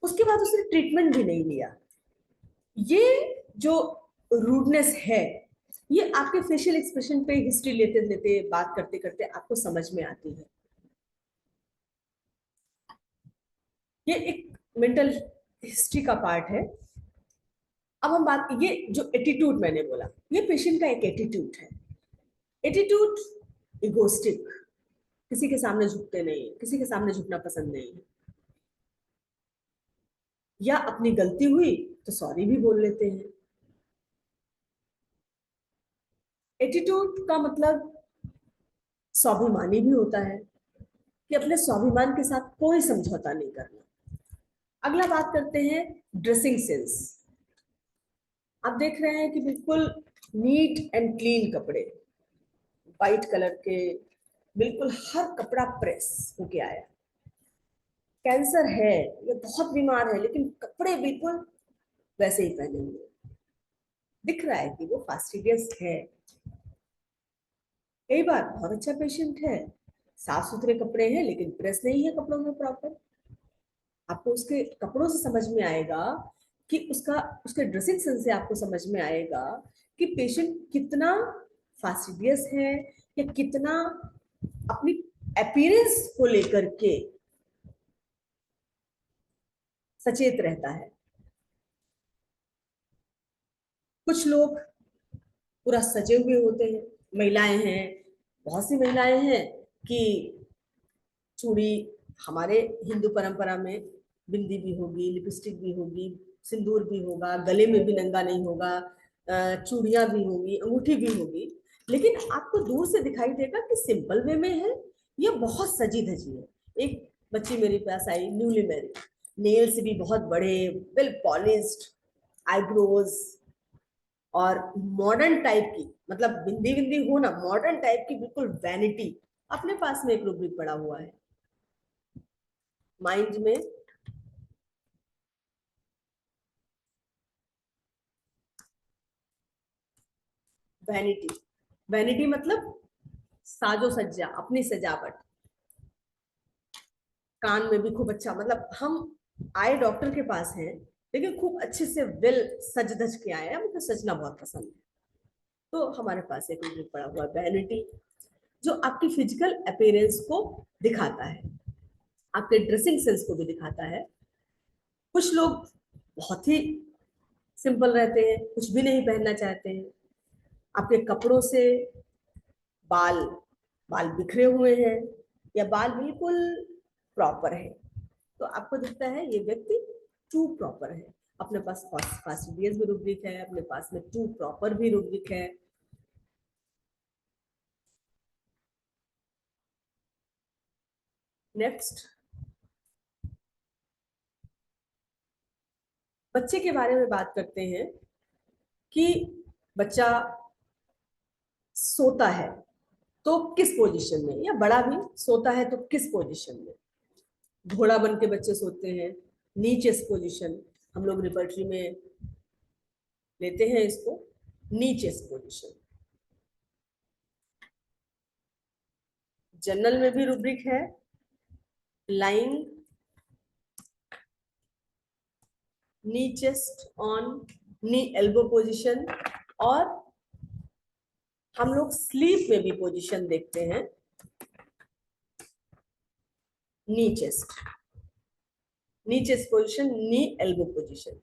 उसके बाद उसने ट्रीटमेंट भी नहीं लिया। ये जो रूडनेस है, ये आपके फेशियल एक्सप्रेशन पे हिस्ट्री लेते लेते, बात करते करते आपको समझ में आती है। ये एक मेंटल हिस्ट्री का पार्ट है। अब हम बात, ये जो एटीट्यूड मैंने बोला, ये पेशेंट का एक एटीट्यूड है। एटीट्यूड इगोस्टिक, किसी के सामने झुकते नहीं, किसी के सामने झुकना पसंद नहीं है, या अपनी गलती हुई तो सॉरी भी बोल लेते हैं। एटीट्यूड का मतलब स्वाभिमानी भी होता है, कि अपने स्वाभिमान के साथ कोई समझौता नहीं करना। अगला बात करते हैं ड्रेसिंग सेंस। आप देख रहे हैं कि बिल्कुल नीट एंड क्लीन कपड़े, वाइट कलर के, बिल्कुल हर कपड़ा प्रेस होके आया। कैंसर है, ये बहुत बीमार है, लेकिन कपड़े बिल्कुल वैसे ही पहने हुए, दिख रहा है कि वो फास्टिडियस है। कई बार बहुत अच्छा पेशेंट है, साफ सुथरे कपड़े हैं, लेकिन प्रेस नहीं है कपड़ों में प्रॉपर। आपको उसके कपड़ों से समझ में आएगा कि उसके ड्रेसिंग सेंस से आपको समझ में आएगा कि पेशेंट कितना फास्टिडियस है, या कितना अपनी अपीयरेंस को लेकर के सचेत रहता है। कुछ लोग पूरा सजे हुए होते हैं, महिलाएं हैं, बहुत सी महिलाएं हैं कि चूड़ी, हमारे हिंदू परंपरा में बिंदी भी होगी, लिपस्टिक भी होगी, सिंदूर भी होगा, गले में भी नंगा नहीं होगा, चूड़ियां भी होंगी, अंगूठी भी होगी, लेकिन आपको दूर से दिखाई देगा कि सिंपल वे में है या बहुत सजी धजी है। एक बच्ची मेरे पास आई, न्यूली मैरिड, नेल्स भी बहुत बड़े, वेल पॉलिश्ड, आईब्रोज, और मॉडर्न टाइप की, मतलब बिंदी बिंदी हो ना, मॉडर्न टाइप की, बिल्कुल वैनिटी। अपने पास में एक रूब्रिक पड़ा हुआ है माइंड में, वैनिटी। वैनिटी मतलब साजो सज्जा, अपनी सजावट, कान में भी खूब अच्छा, मतलब हम आए डॉक्टर के पास हैं, लेकिन खूब अच्छे से वेल सज धज के आए हैं, मुझे सजना बहुत पसंद है। तो हमारे पास एक रूब्रिक पड़ा हुआ है वैनिटी, जो आपकी फिजिकल अपीयरेंस को दिखाता है, आपके ड्रेसिंग सेंस को भी दिखाता है। कुछ लोग बहुत ही सिंपल रहते हैं, कुछ भी नहीं पहनना चाहते हैं, आपके कपड़ों से, बाल बाल बिखरे हुए हैं या बाल बिल्कुल प्रॉपर है, तो आपको दिखता है ये व्यक्ति टू प्रॉपर है। अपने पास फास्टिडियस भी रूब्रिक है, अपने पास में टू प्रॉपर भी रूब्रिक है। नेक्स्ट, बच्चे के बारे में बात करते हैं कि बच्चा सोता है तो किस पोजीशन में, या बड़ा भी सोता है तो किस पोजीशन में। घोड़ा बन के बच्चे सोते हैं, नीचेस्ट पोजीशन, हम लोग रिपर्टरी में लेते हैं इसको, नीचेस्ट पोजीशन। जनरल में भी रूब्रिक है, lying knee chest on, knee elbow position, और हम लोग स्लीप में भी पोजीशन देखते हैं knee chest, knee chest position, knee elbow position.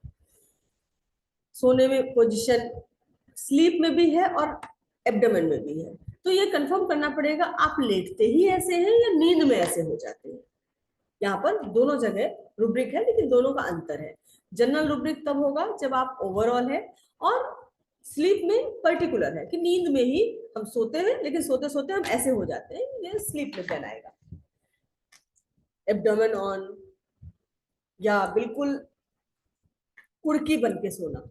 सोने में पोजीशन स्लीप में भी है और एब्डोमेन में भी है। तो ये कंफर्म करना पड़ेगा आप लेटते ही ऐसे हैं या नींद में ऐसे हो जाते हैं। यहाँ पर दोनों जगह रूब्रिक है, लेकिन दोनों का अंतर है। जनरल रूब्रिक तब होगा जब आप ओवरऑल है, और स्लीप में पर्टिकुलर है कि नींद में ही हम सोते हैं, लेकिन सोते सोते हम ऐसे हो जाते हैं, ये स्लीप में कहलाएगा। एब्डोमेन ऑन, या बिल्कुल कुर्की बन के सोना,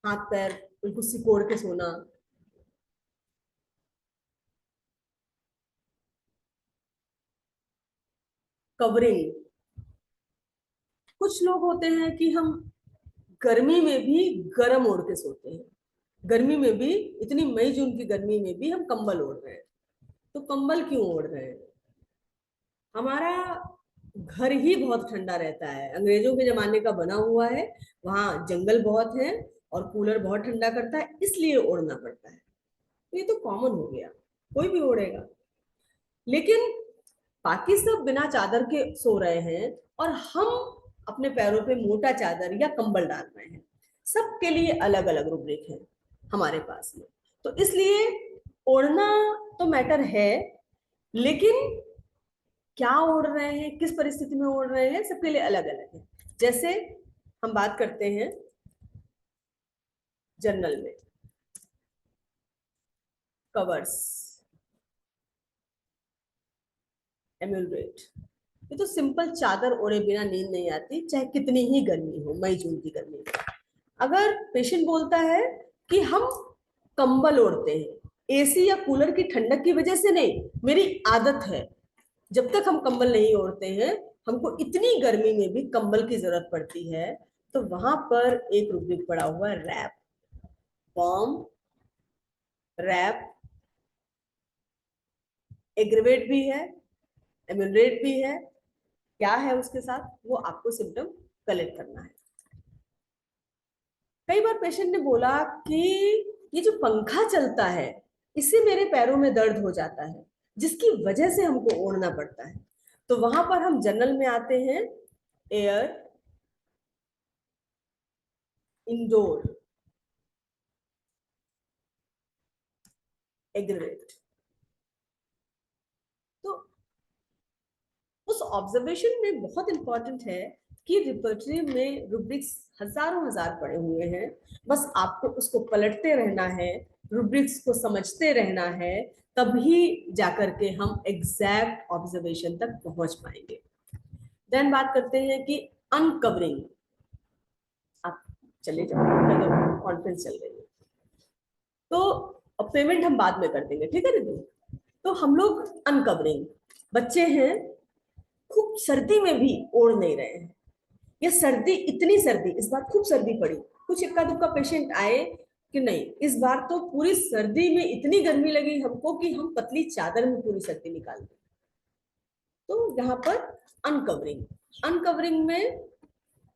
हाथ पैर बिल्कुल सिकोड़ के सोना, कवरिंग। कुछ लोग होते हैं कि हम गर्मी में भी गर्म ओढ़ के सोते हैं, गर्मी में भी, इतनी मई जून की गर्मी में भी हम कंबल ओढ़ रहे हैं। तो कंबल क्यों ओढ़ रहे हैं? हमारा घर ही बहुत ठंडा रहता है, अंग्रेजों के जमाने का बना हुआ है, वहां जंगल बहुत है और कूलर बहुत ठंडा करता है, इसलिए ओढ़ना पड़ता है। ये तो कॉमन हो गया, कोई भी ओढ़ेगा। लेकिन बाकी सब बिना चादर के सो रहे हैं और हम अपने पैरों पे मोटा चादर या कंबल डाल रहे हैं। सबके लिए अलग अलग रूब्रिक है हमारे पास में। तो इसलिए ओढ़ना तो मैटर है, लेकिन क्या ओढ़ रहे हैं, किस परिस्थिति में ओढ़ रहे हैं, सबके लिए अलग अलग है। जैसे हम बात करते हैं जनरल में कवर्स, एम्यूलरेट, ये तो सिंपल चादर ओढ़े बिना नींद नहीं आती, चाहे कितनी ही गर्मी हो, मई जून की गर्मी में। अगर पेशेंट बोलता है कि हम कंबल ओढ़ते हैं, एसी या कूलर की ठंडक की वजह से नहीं, मेरी आदत है, जब तक हम कंबल नहीं ओढ़ते हैं हमको इतनी गर्मी में भी कंबल की जरूरत पड़ती है, तो वहां पर एक रूब्रिक पड़ा हुआ है रैप, वार्म, रैप, एग्रीवेट भी है, एम्यूलरेट भी है। क्या है उसके साथ, वो आपको सिम्टम कलेक्ट करना है। कई बार पेशेंट ने बोला कि ये जो पंखा चलता है इससे मेरे पैरों में दर्द हो जाता है, जिसकी वजह से हमको ओढ़ना पड़ता है। तो वहां पर हम जनरल में आते हैं एयर, इंडोर, एग्रीवेट। तो उस ऑब्जर्वेशन में बहुत इंपॉर्टेंट है कि रिपर्टरी में रूब्रिक्स हजारों हजार पड़े हुए हैं, बस आपको उसको पलटते रहना है, रूब्रिक्स को समझते रहना है, तभी जाकर के हम एग्जैक्ट ऑब्जर्वेशन तक पहुंच पाएंगे। देन बात करते हैं कि अनकवरिंग। आप चले जाओ, कॉन्फ्रेंस चल रही है, तो पेमेंट हम बाद में कर देंगे, ठीक है दीदी। तो हम लोग अनकवरिंग, बच्चे हैं खूब सर्दी में भी ओढ़ नहीं रहे हैं, ये सर्दी, इतनी सर्दी, इस बार खूब सर्दी पड़ी, कुछ इक्का दुक्का पेशेंट आए कि नहीं, इस बार तो पूरी सर्दी में इतनी गर्मी लगी हमको कि हम पतली चादर में पूरी सर्दी निकाल दी। तो यहाँ पर अनकवरिंग, अनकवरिंग में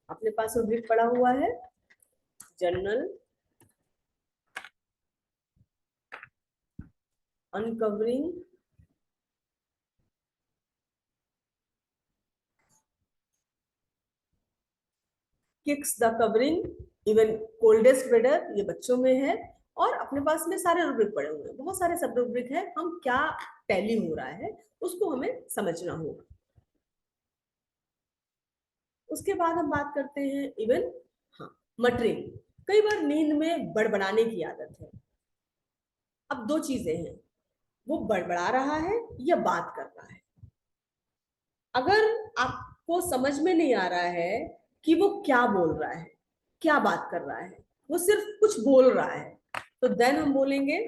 अपने पास रूब्रिक पड़ा हुआ है general, uncovering, kicks the covering, even coldest weather, ये बच्चों में है। और अपने पास में सारे रूब्रिक पड़े हुए हैं, बहुत सारे सब रूब्रिक है, हम क्या टैली हो रहा है उसको हमें समझना होगा। उसके बाद हम बात करते हैं इवन, हाँ, मटरिंग। कई बार नींद में बड़बड़ाने की आदत है। अब दो चीजें हैं, वो बड़बड़ा रहा है या बात कर रहा है। अगर आपको समझ में नहीं आ रहा है कि वो क्या बोल रहा है, क्या बात कर रहा है, वो सिर्फ कुछ बोल रहा है, तो देन हम बोलेंगे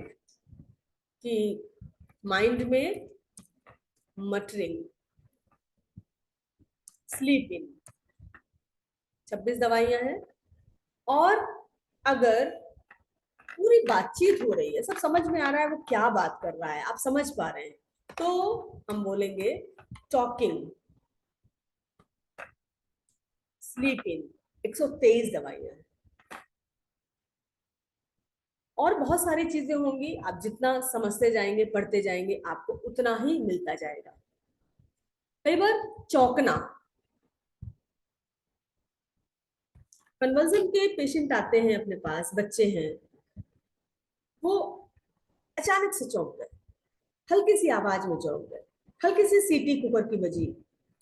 कि माइंड में मटरिंग, स्लीपिंग, 26 दवाइयां हैं। और अगर पूरी बातचीत हो रही है, सब समझ में आ रहा है वो क्या बात कर रहा है, आप समझ पा रहे हैं, तो हम बोलेंगे टॉकिंग, स्लीप इन, 123 दवाइयां हैं। और बहुत सारी चीजें होंगी, आप जितना समझते जाएंगे पढ़ते जाएंगे आपको उतना ही मिलता जाएगा। कई बार चौंकना, कन्वर्जन के पेशेंट आते हैं अपने पास, बच्चे हैं, वो अचानक से चौंक गए, हल्की सी आवाज में चौंक गए, हल्की सी सीटी कुकर की बजी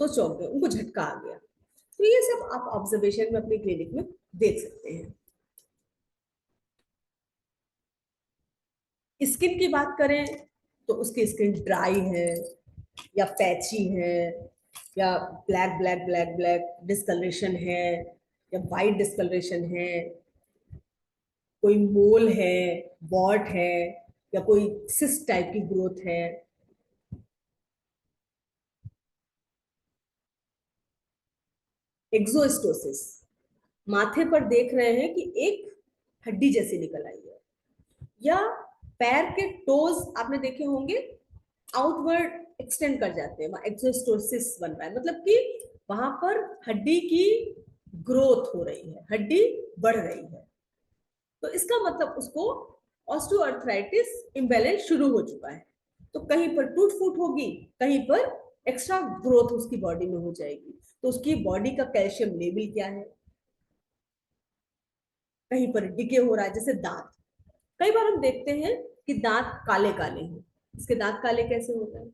तो चौंक गए, उनको झटका आ गया। तो ये सब आप ऑब्जर्वेशन में अपनी क्लिनिक में देख सकते हैं। स्किन की बात करें तो उसकी स्किन ड्राई है या पैची है या black black black black discolouration है या वाइट डिस्कलरेशन है, कोई मोल है, वॉट है या कोई सिस्ट टाइप की ग्रोथ है। एक्सोस्टोसिस, माथे पर देख रहे हैं कि एक हड्डी जैसी निकल आई है, या पैर के टोज आपने देखे होंगे आउटवर्ड एक्सटेंड कर जाते हैं, वहां एक्सोस्टोसिस बन रहा है, मतलब कि वहां पर हड्डी की ग्रोथ हो रही है, हड्डी बढ़ रही है। तो इसका मतलब उसको ऑस्टियोआर्थराइटिस इम्बैलेंस शुरू हो चुका है। तो कहीं पर टूट फूट होगी, कहीं पर एक्स्ट्रा ग्रोथ उसकी बॉडी में हो जाएगी। तो उसकी बॉडी का कैल्शियम लेवल क्या है, कहीं पर डिके हो रहा है, जैसे दांत। कई बार हम देखते हैं कि दांत काले काले हैं। इसके दांत काले कैसे हो गए?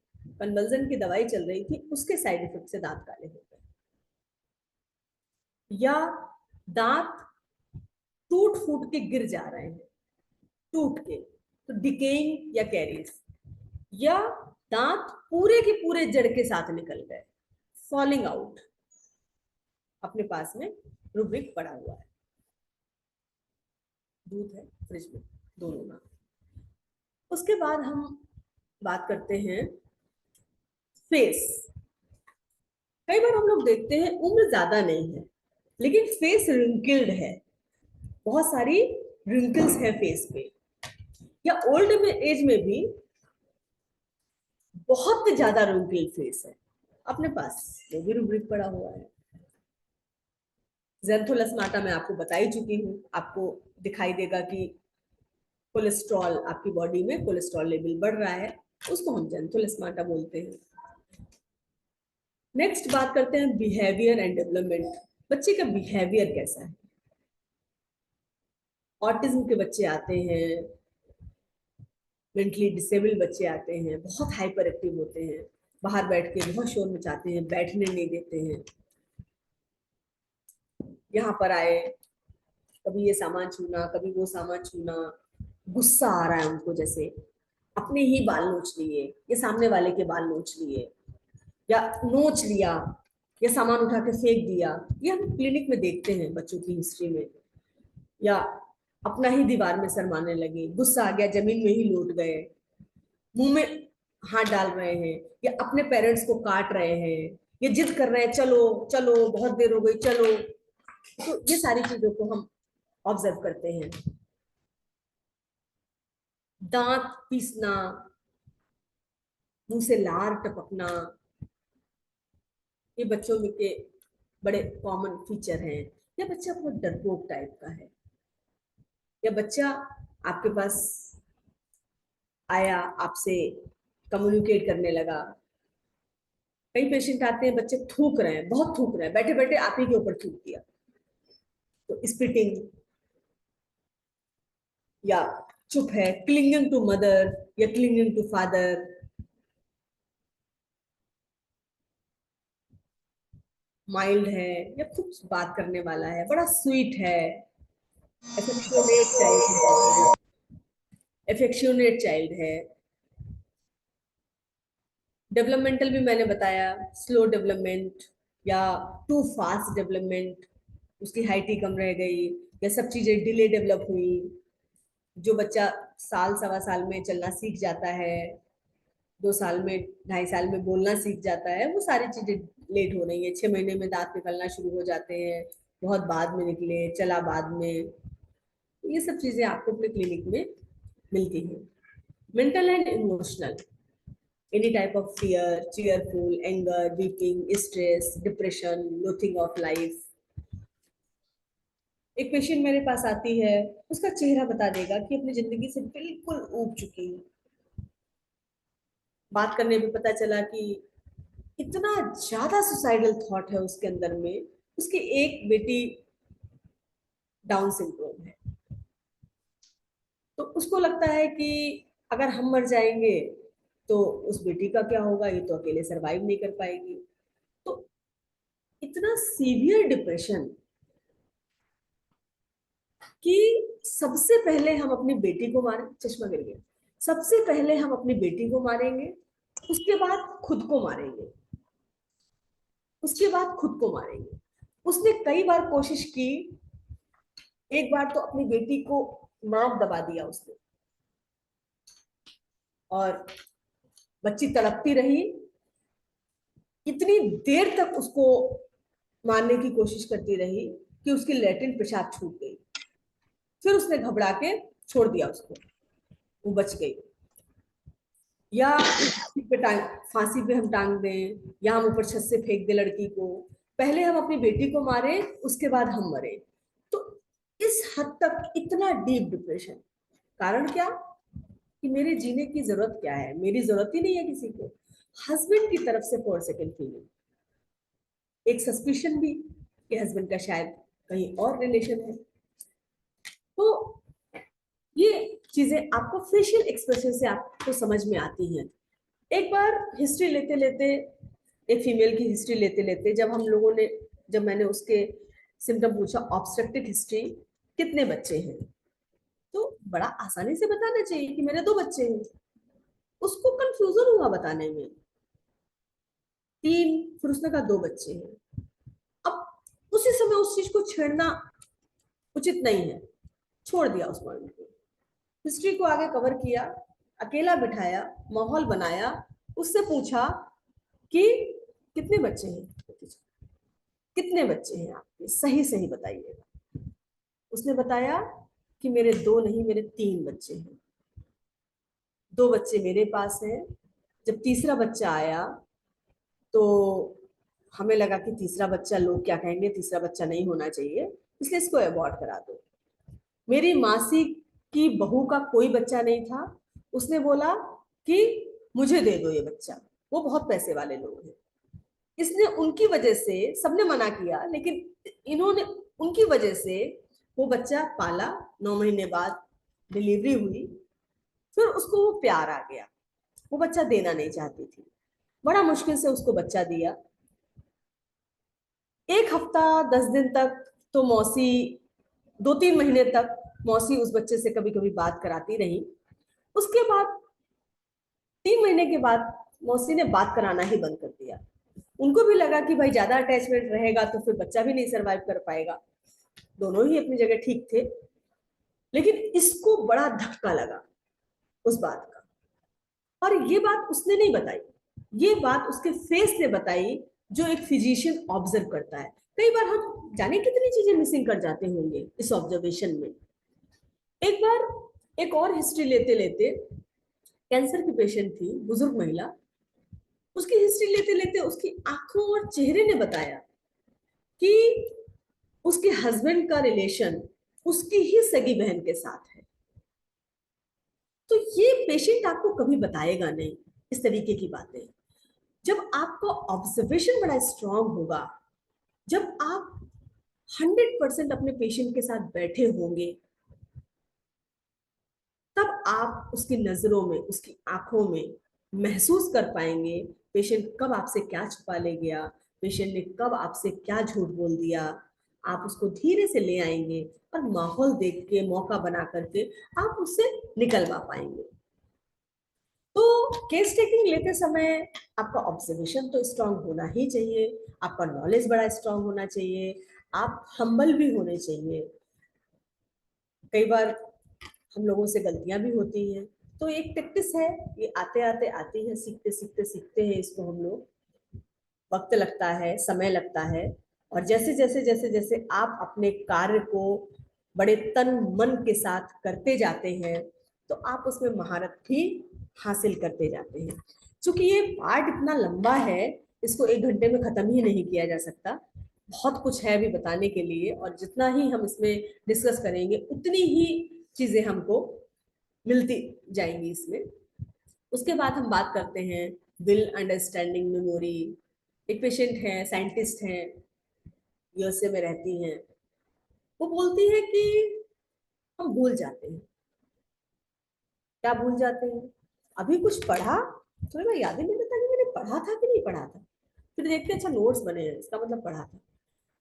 कन्वर्जन की दवाई चल रही थी, उसके साइड इफेक्ट से दांत काले हो गए। या दांत टूट फूट के गिर जा रहे हैं, टूट के, तो डिकेइंग या कैरीज। या दांत पूरे के पूरे जड़ के साथ निकल गए, फॉलिंग आउट। अपने पास में रूब्रिक पड़ा हुआ है, दूध है फ्रिज में, दोनों ना। उसके बाद हम बात करते हैं फेस। कई बार हम लोग देखते हैं उम्र ज्यादा नहीं है लेकिन फेस रिंकल्ड है, बहुत सारी रिंकल्स है फेस पे, या ओल्ड में एज में भी बहुत ज्यादा रिंकल फेस है। अपने पास वो भी रूब्रिक पड़ा हुआ है। ज़ैंथोलस्माटा मैं आपको बता ही चुकी हूँ, आपको दिखाई देगा कि कोलेस्ट्रॉल, आपकी बॉडी में कोलेस्ट्रॉल लेवल बढ़ रहा है, उसको हम ज़ैंथोलस्माटा बोलते हैं। नेक्स्ट बात करते हैं बिहेवियर एंड डेवलपमेंट। बच्चे का बिहेवियर कैसा है? ऑटिज्म के बच्चे आते हैं, मेंटली डिसेबल्ड बच्चे आते हैं, बहुत हाइपर एक्टिव होते हैं, बाहर बैठ के बहुत शोर मचाते हैं, बैठने नहीं देते हैं। यहाँ पर आए, कभी ये सामान छूना, कभी वो सामान छूना, गुस्सा आ रहा है उनको, जैसे अपने ही बाल नोच लिए या सामने वाले के बाल नोच लिए या नोच लिया या सामान उठा के फेंक दिया। ये हम क्लिनिक में देखते हैं बच्चों की हिस्ट्री में। या अपना ही दीवार में सर मारने लगे, गुस्सा आ गया जमीन में ही लौट गए, मुंह में हाथ डाल रहे हैं, या अपने पेरेंट्स को काट रहे हैं, या जिद कर रहे हैं चलो चलो बहुत देर हो गई चलो। तो ये सारी चीजों को हम ऑब्जर्व करते हैं। दांत पीसना, मुंह से लार टपकना, ये बच्चों में के बड़े कॉमन फीचर हैं। या बच्चा बहुत डरपोक टाइप का है, या बच्चा आपके पास आया, आपसे कम्युनिकेट करने लगा। कई पेशेंट आते हैं, बच्चे थूक रहे हैं, बहुत थूक रहे हैं, बैठे बैठे आप ही के ऊपर थूक दिया, तो स्पिटिंग। या चुप है, क्लिंगिंग टू मदर या क्लिंगिंग टू फादर। माइल्ड है या खूब बात करने वाला है, बड़ा स्वीट है, एफेक्शनेट चाइल्ड है, एफेक्शनेट चाइल्ड है। डेवलपमेंटल भी मैंने बताया, स्लो डेवलपमेंट या टू फास्ट डेवलपमेंट, उसकी हाइट ही कम रह गई या सब चीजें डिले डेवलप हुई। जो बच्चा साल सवा साल में चलना सीख जाता है, 2 साल में 2.5 साल में बोलना सीख जाता है, वो सारी चीजें लेट हो रही है। 6 महीने में दांत निकलना शुरू हो जाते हैं, बहुत बाद में निकले, चला बाद में। ये सब चीजें आपको अपने क्लिनिक में मिलती हैं। Mental and emotional, any type of fear, cheerful, anger, weeping, stress, depression, loathing of life, एक पेशेंट मेरे पास आती है, उसका चेहरा बता देगा कि अपनी जिंदगी से बिल्कुल ऊब चुकी है। बात करने में पता चला कि इतना ज्यादा सुसाइडल थॉट है उसके अंदर में। उसकी एक बेटी डाउन सिंड्रोम है, तो उसको लगता है कि अगर हम मर जाएंगे तो उस बेटी का क्या होगा, ये तो अकेले सरवाइव नहीं कर पाएगी। तो इतना सीवियर डिप्रेशन कि सबसे पहले हम अपनी बेटी को मारें, चश्मा गिर गया, सबसे पहले हम अपनी बेटी को मारेंगे, उसके बाद खुद को मारेंगे, उसके बाद खुद को मारेंगे। उसने कई बार कोशिश की, एक बार तो अपनी बेटी को नाक दबा दिया उसने, और बच्ची तड़पती रही, इतनी देर तक उसको मारने की कोशिश करती रही कि उसकी लैट्रिन पेशाब छूट गई। फिर उसने घबरा के छोड़ दिया उसको, वो बच गई। या फांसी पे हम टांग दें, या हम ऊपर छत से फेंक दें लड़की को, पहले हम अपनी बेटी को मारे, उसके बाद हम मरे। तो इस हद तक इतना डीप डिप्रेशन, कारण क्या कि मेरे जीने की जरूरत क्या है, मेरी जरूरत ही नहीं है किसी को। हस्बैंड की तरफ से फॉर सेकेंड फीलिंग, एक सस्पिशन भी कि हस्बैंड का शायद कहीं और रिलेशन है। तो ये चीजें आपको फेशियल एक्सप्रेशन से आपको समझ में आती हैं। एक बार हिस्ट्री लेते लेते, एक फीमेल की हिस्ट्री लेते लेते, जब मैंने उसके सिम्टम पूछा, ऑब्स्ट्रक्टिव हिस्ट्री, कितने बच्चे हैं, तो बड़ा आसानी से बताना चाहिए कि मेरे 2 बच्चे हैं। उसको कंफ्यूजन हुआ बताने में, 3, फिर उसने कहा 2 बच्चे हैं। अब उसी समय उस चीज को छेड़ना उचित नहीं है, छोड़ दिया उस पॉइंट को। हिस्ट्री को आगे कवर किया, अकेला बिठाया, माहौल बनाया, उससे पूछा कि कितने बच्चे हैं, कितने बच्चे हैं आपके, सही सही बताइएगा। उसने बताया कि मेरे 2 नहीं, मेरे 3 बच्चे हैं। 2 बच्चे मेरे पास हैं। जब तीसरा बच्चा आया तो हमें लगा कि तीसरा बच्चा लोग क्या कहेंगे, तीसरा बच्चा नहीं होना चाहिए, इसलिए इसको अबॉर्ट करा दो। मेरी मासी की बहू का कोई बच्चा नहीं था, उसने बोला कि मुझे दे दो ये बच्चा, वो बहुत पैसे वाले लोग हैं। इसने उनकी वजह से, सबने मना किया, लेकिन इन्होंने उनकी वजह से वो बच्चा पाला। 9 महीने बाद डिलीवरी हुई, फिर उसको वो प्यार आ गया, वो बच्चा देना नहीं चाहती थी, बड़ा मुश्किल से उसको बच्चा दिया। 1 हफ्ता 10 दिन तक तो मौसी, 2-3 महीने तक मौसी उस बच्चे से कभी कभी बात कराती रही। उसके बाद 3 महीने के बाद मौसी ने बात कराना ही बंद कर दिया। उनको भी लगा कि भाई ज्यादा अटैचमेंट रहेगा तो फिर बच्चा भी नहीं सरवाइव कर पाएगा। दोनों ही अपनी जगह ठीक थे, लेकिन इसको बड़ा धक्का लगा उस बात का, और ये बात उसने नहीं बताई, ये बात उसके फेस ने बताई, जो एक फिजिशियन ऑब्जर्व करता है। कई बार हम जाने कितनी चीजें मिसिंग कर जाते होंगे इस ऑब्जर्वेशन में। एक बार एक और हिस्ट्री लेते लेते, कैंसर की पेशेंट थी, बुजुर्ग महिला, उसकी हिस्ट्री लेते लेते उसकी आंखों और चेहरे ने बताया कि उसके हस्बैंड का रिलेशन उसकी ही सगी बहन के साथ है। तो ये पेशेंट आपको कभी बताएगा नहीं इस तरीके की बातें। जब आपका ऑब्जर्वेशन बड़ा स्ट्रांग होगा, जब आप 100% अपने पेशेंट के साथ बैठे होंगे, तब आप उसकी नजरों में, उसकी आंखों में महसूस कर पाएंगे पेशेंट कब आपसे क्या छुपा ले गया, पेशेंट ने कब आपसे क्या झूठ बोल दिया। आप उसको धीरे से ले आएंगे और माहौल देख के, मौका बना करके आप उससे निकलवा पाएंगे। तो केस टेकिंग लेते समय आपका ऑब्जर्वेशन तो स्ट्रांग होना ही चाहिए, आपका नॉलेज बड़ा स्ट्रांग होना चाहिए, आप हम्बल भी होने चाहिए। कई बार हम लोगों से गलतियां भी होती हैं, तो एक प्रैक्टिस है, ये आते आते आती है, सीखते सीखते सीखते हैं इसको हम लोग। वक्त लगता है, समय लगता है, और जैसे जैसे जैसे जैसे आप अपने कार्य को बड़े तन मन के साथ करते जाते हैं, तो आप उसमें महारत भी हासिल करते जाते हैं। क्योंकि ये पार्ट इतना लंबा है, इसको 1 घंटे में खत्म ही नहीं किया जा सकता। बहुत कुछ है अभी बताने के लिए, और जितना ही हम इसमें डिस्कस करेंगे उतनी ही चीजें हमको मिलती जाएंगी इसमें। उसके बाद हम बात करते हैं विल, अंडरस्टैंडिंग, मेमोरी। एक पेशेंट है, साइंटिस्ट हैं, यूएसए में रहती हैं। वो बोलती है कि हम भूल जाते हैं। क्या भूल जाते हैं? अभी कुछ पढ़ा, थोड़ी बार याद ही नहीं रहता कि मैंने पढ़ा था कि नहीं पढ़ा था। फिर देखते अच्छा नोट्स बने हैं, इसका मतलब पढ़ा था।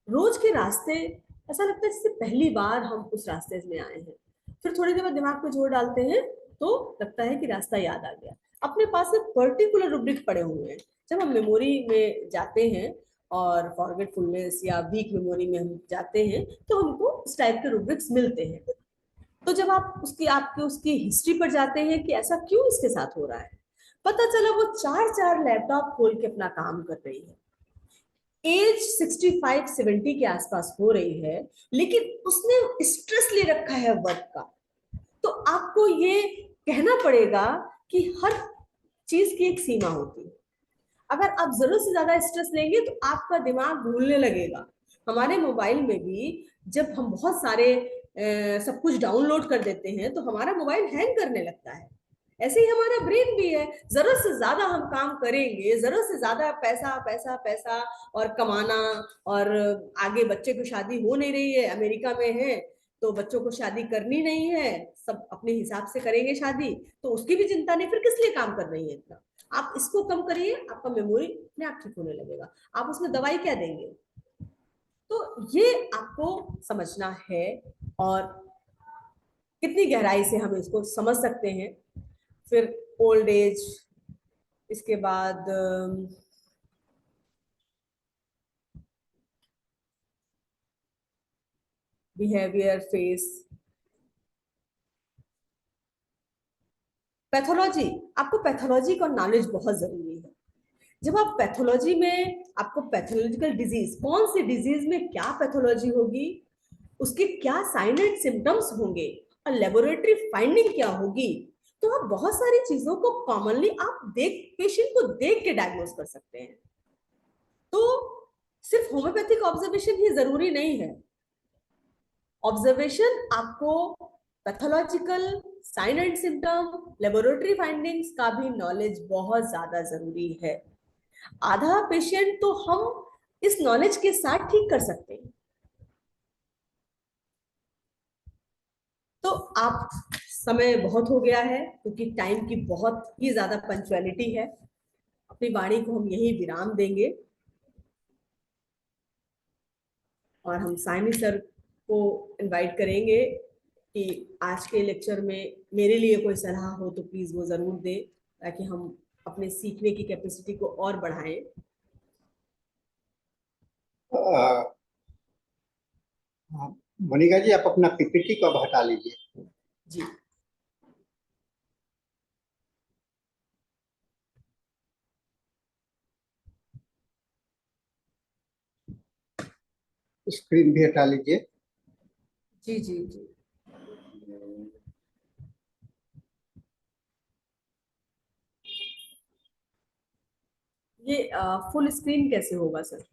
रोज के रास्ते ऐसा लगता है जैसे पहली बार हम उस रास्ते में आए हैं। फिर थोड़ी देर बाद दिमाग में जोर डालते हैं तो लगता है कि रास्ता याद आ गया। अपने पास एक पर्टिकुलर रूब्रिक पड़े हुए हैं। जब हम मेमोरी में जाते हैं और फॉरगेटफुलनेस या वीक मेमोरी में हम जाते हैं तो हमको इस टाइप के रूब्रिक्स मिलते हैं। तो जब आप उसकी हिस्ट्री पर जाते हैं कि ऐसा क्यों इसके साथ हो रहा है, पता चला वो चार चार लैपटॉप खोल के अपना काम कर रही है। एज 65-70 के आसपास हो रही है, लेकिन उसने स्ट्रेस ले रखा है वर्क का। तो आपको ये कहना पड़ेगा कि हर चीज की एक सीमा होती है। अगर आप जरूरत से ज्यादा स्ट्रेस लेंगे तो आपका दिमाग भूलने लगेगा। हमारे मोबाइल में भी जब हम बहुत सारे सब कुछ डाउनलोड कर देते हैं तो हमारा मोबाइल हैंग करने लगता है। ऐसे ही हमारा ब्रेन भी है। जरूरत से ज्यादा हम काम करेंगे, जरूरत से ज्यादा पैसा पैसा पैसा और कमाना, और आगे बच्चे की शादी हो नहीं रही है, अमेरिका में है तो बच्चों को शादी करनी नहीं है, सब अपने हिसाब से करेंगे शादी, तो उसकी भी चिंता नहीं, फिर किस लिए काम कर रही है इतना। आप इसको कम करिए, आपका मेमोरी अपने आप ठीक होने लगेगा। आप उसमें दवाई क्या देंगे? तो ये आपको समझना है। और कितनी गहराई से हम इसको समझ सकते हैं। फिर ओल्ड एज, इसके बाद बिहेवियर, फेस, पैथोलॉजी। आपको पैथोलॉजी का नॉलेज बहुत जरूरी है। जब आप पैथोलॉजी में, आपको पैथोलॉजिकल डिजीज, कौन सी डिजीज में क्या पैथोलॉजी होगी, उसके क्या साइन एंड सिम्टम्स होंगे और लेबोरेटरी फाइंडिंग क्या होगी, तो आप बहुत सारी चीजों को कॉमनली आप पेशेंट को देख के डायग्नोस कर सकते हैं। तो सिर्फ होम्योपैथिक ऑब्जर्वेशन ही जरूरी नहीं है। ऑब्जर्वेशन आपको pathological, sign and symptom, laboratory findings का भी नॉलेज बहुत ज्यादा जरूरी है। आधा पेशेंट तो हम इस नॉलेज के साथ ठीक कर सकते हैं। तो आप, समय बहुत हो गया है क्योंकि टाइम की बहुत ही ज्यादा पंक्चुअलिटी है। अपनी वाणी को हम यही विराम देंगे और हम साइनी सर को इनवाइट करेंगे कि आज के लेक्चर में मेरे लिए कोई सलाह हो तो प्लीज वो जरूर दें, ताकि हम अपने सीखने की कैपेसिटी को और बढ़ाएं। मोनिका जी, आप अपना पीपीटी को अब हटा लीजिए। जी। स्क्रीन भी हटा लीजिए। जी जी जी। ये फुल स्क्रीन कैसे होगा सर?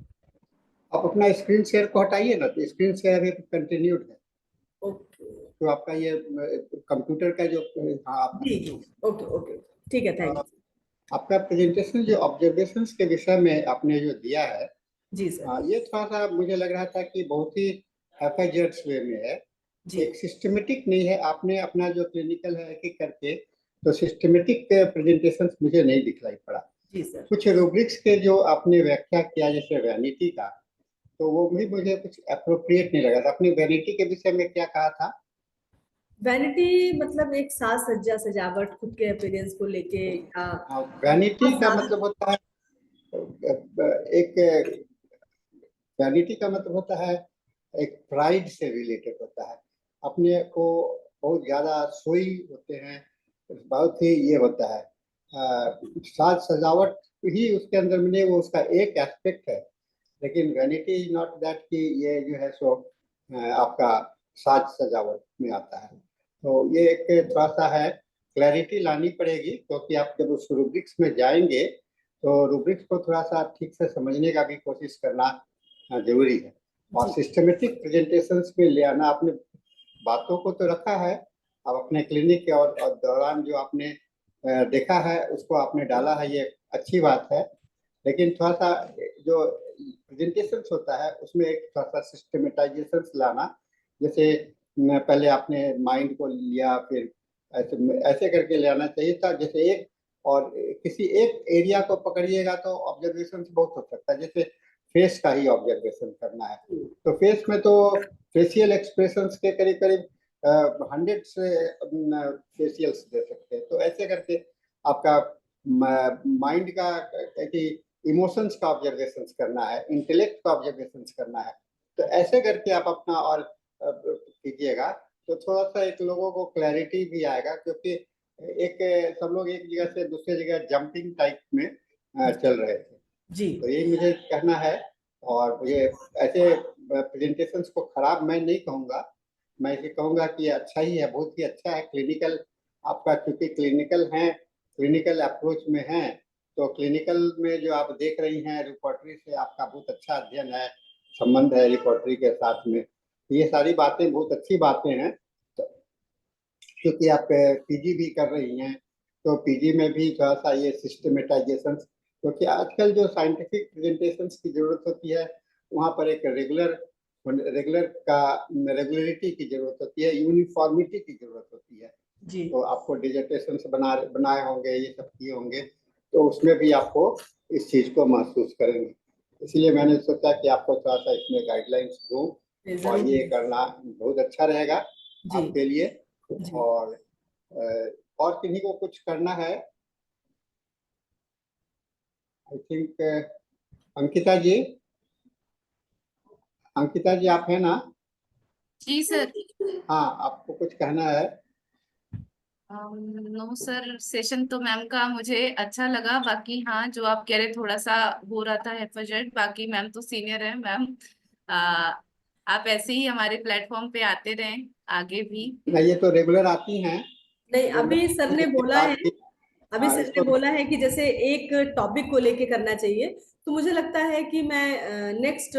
आप अपना स्क्रीन शेयर को हटाइए ना, तो स्क्रीन शेयर है कंटिन्यूड है। ओके। तो आपका ये कंप्यूटर का जो, हाँ आप, जी जी, ओके ओके, ठीक है, थैंक यू। आपका प्रेजेंटेशन जो ऑब्जर्वेशंस के विषय में आपने जो दिया है, जी सर। ये थोड़ा सा मुझे लग रहा था कि बहुत ही हैफेजर्ड्स वे में है, जी एक सिस्टमेटिक नहीं है। आपने अपना जो क्लिनिकल है एक करके, तो सिस्टमेटिक प्रेजेंटेशन मुझे नहीं दिखलाई पड़ा। जी सर। कुछ रूब्रिक्स के जो आपने व्याख्या किया, जैसे वैनिटी का, तो वो भी मुझे कुछ अप्रोप्रिएट नहीं लगा था। आपने वैनिटी के विषय में क्या कहा था? वैनिटी मतलब एक साज सज्जा, सजावट, खुद के अपीयरेंस को लेके, या वैनिटी बहुत का ज्यादा। मतलब होता है, एक वैनिटी का मतलब होता है एक प्राइड से रिलेटेड होता है। अपने को बहुत ज्यादा सोई होते हैं, बहुत ही ये होता है, साज सजावट ही उसके अंदर मिले, वो उसका एक एस्पेक्ट है। लेकिन वैनिटी इज नॉट दैट कि ये जो है सो आपका साज सजावट में आता है। तो ये एक थोड़ा सा है, क्लैरिटी लानी पड़ेगी, क्योंकि आप जब उस रूब्रिक्स में जाएंगे तो रूब्रिक्स को थोड़ा सा ठीक से समझने का भी कोशिश करना जरूरी है। और जी। सिस्टमेटिक प्रेजेंटेशंस में ले आना, आपने बातों को तो रखा है, अब अपने क्लिनिक के और दौरान जो आपने देखा है उसको आपने डाला है, ये अच्छी बात है। लेकिन थोड़ा सा जो प्रेजेंटेशन होता है उसमें एक थोड़ा सा सिस्टमेटाइजेशन लाना, जैसे पहले आपने माइंड को लिया, फिर ऐसे ऐसे करके ले आना चाहिए था। जैसे एक और किसी एक एरिया को पकड़िएगा तो ऑब्जर्वेशन बहुत हो सकता है, जैसे फेस का ही ऑब्जर्वेशन करना है तो फेस में तो फेशियल एक्सप्रेशंस के करीब करीब 100 से फेशियल्स दे सकते हैं। तो ऐसे करके आपका माइंड का कि इमोशंस का ऑब्जर्वेशन करना है, इंटेलेक्ट का ऑब्जर्वेशन करना है, तो ऐसे करके आप अपना और कीजिएगा तो थोड़ा सा एक लोगों को क्लैरिटी भी आएगा, क्योंकि एक सब लोग एक जगह से दूसरी जगह जंपिंग टाइप में चल रहे थे। जी। तो यही मुझे कहना है। और ये ऐसे प्रेजेंटेशंस को खराब मैं नहीं कहूँगा, मैं ये कहूँगा कि अच्छा ही है, बहुत ही अच्छा है। क्लिनिकल आपका, क्योंकि क्लिनिकल है, क्लिनिकल अप्रोच में है, तो क्लिनिकल में जो आप देख रही हैं रिपोर्टरी से आपका बहुत अच्छा अध्ययन है, संबंध है रिपोर्टरी के साथ में, ये सारी बातें बहुत अच्छी बातें हैं। तो क्योंकि आप पीजी भी कर रही हैं तो पीजी में भी थोड़ा सा ये सिस्टमेटाइजेशन, क्योंकि आजकल जो साइंटिफिक प्रेजेंटेशन की जरूरत होती है वहाँ पर एक रेगुलरिटी की जरूरत होती है, यूनिफॉर्मिटी की जरूरत होती है। जी। तो आपको डिजर्टेशन बनाए होंगे, ये सब किए होंगे, तो उसमें भी आपको इस चीज को महसूस करेंगे। इसलिए मैंने सोचा कि आपको थोड़ा सा इसमें गाइडलाइंस दूं, और ये करना बहुत अच्छा रहेगा जी। आपके लिए। जी। और किन्हीं को कुछ करना है? आई थिंक अंकिता जी आप है ना? जी सर। हाँ, आपको कुछ कहना है? नो सर, सेशन तो मैम का मुझे अच्छा लगा। बाकी हाँ, जो आप कह रहे थोड़ा सा हो रहा था हेफाजत, बाकी मैम तो सीनियर है मैम। आप ऐसे ही हमारे प्लेटफॉर्म पे आते रहें आगे भी। नहीं, ये तो रेगुलर आती हैं। नहीं, अभी सर ने बोला है, अभी हाँ, सर ने इसको बोला है कि जैसे एक टॉपिक को लेके करना चाहिए, तो मुझे लगता है कि मैं नेक्स्ट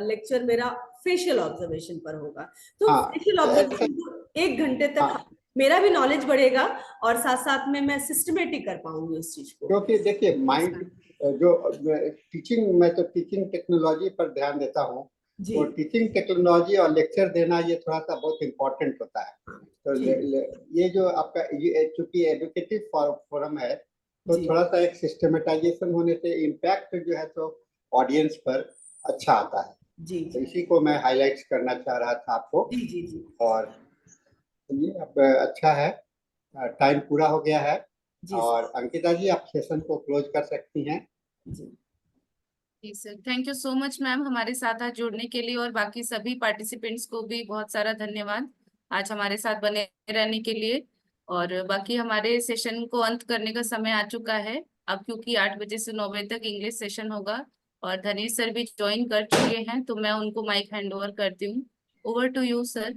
लेक्चर मेरा फेशियल ऑब्जर्वेशन पर होगा। तो हाँ फेशियल तो ऐसा, ऑब्जर्वेशन 1 घंटे तक हाँ, मेरा भी नॉलेज बढ़ेगा और साथ साथ में मैं सिस्टमेटिक कर पाऊंगी उस चीज को। क्योंकि देखिए माइंड जो टीचिंग, मैं तो टीचिंग टेक्नोलॉजी पर ध्यान देता हूँ, जी। तो टीचिंग टेक्नोलॉजी और लेक्चर देना ये थोड़ा सा बहुत इम्पोर्टेंट होता है। तो जी। ये जो आपका चूंकि एजुकेटिव फोरम है, तो जी। थोड़ा सा एक सिस्टमेटाइजेशन होने से इम्पैक्ट जो है तो ऑडियंस पर अच्छा आता है। जी। तो इसी को मैं हाईलाइट करना चाह रहा था आपको। जी। जी। जी। और ये अब अच्छा है, टाइम पूरा हो गया है, जी सर। और अंकिता जी आप सेशन को क्लोज कर सकती हैं। जी। जी sir, thank you so much ma'am हमारे साथ आज जुड़ने के लिए, और बाकी सभी पार्टिसिपेंट्स को भी बहुत सारा धन्यवाद आज हमारे साथ बने रहने के लिए। और बाकी हमारे सेशन को अंत करने का समय आ चुका है अब, क्योंकि 8 बजे से 9 बजे तक इंग्लिश सेशन होगा, और धनीश सर भी ज्वाइन कर चुके हैं, तो मैं उनको माइक हैंड ओवर करती हूँ। Over to you sir.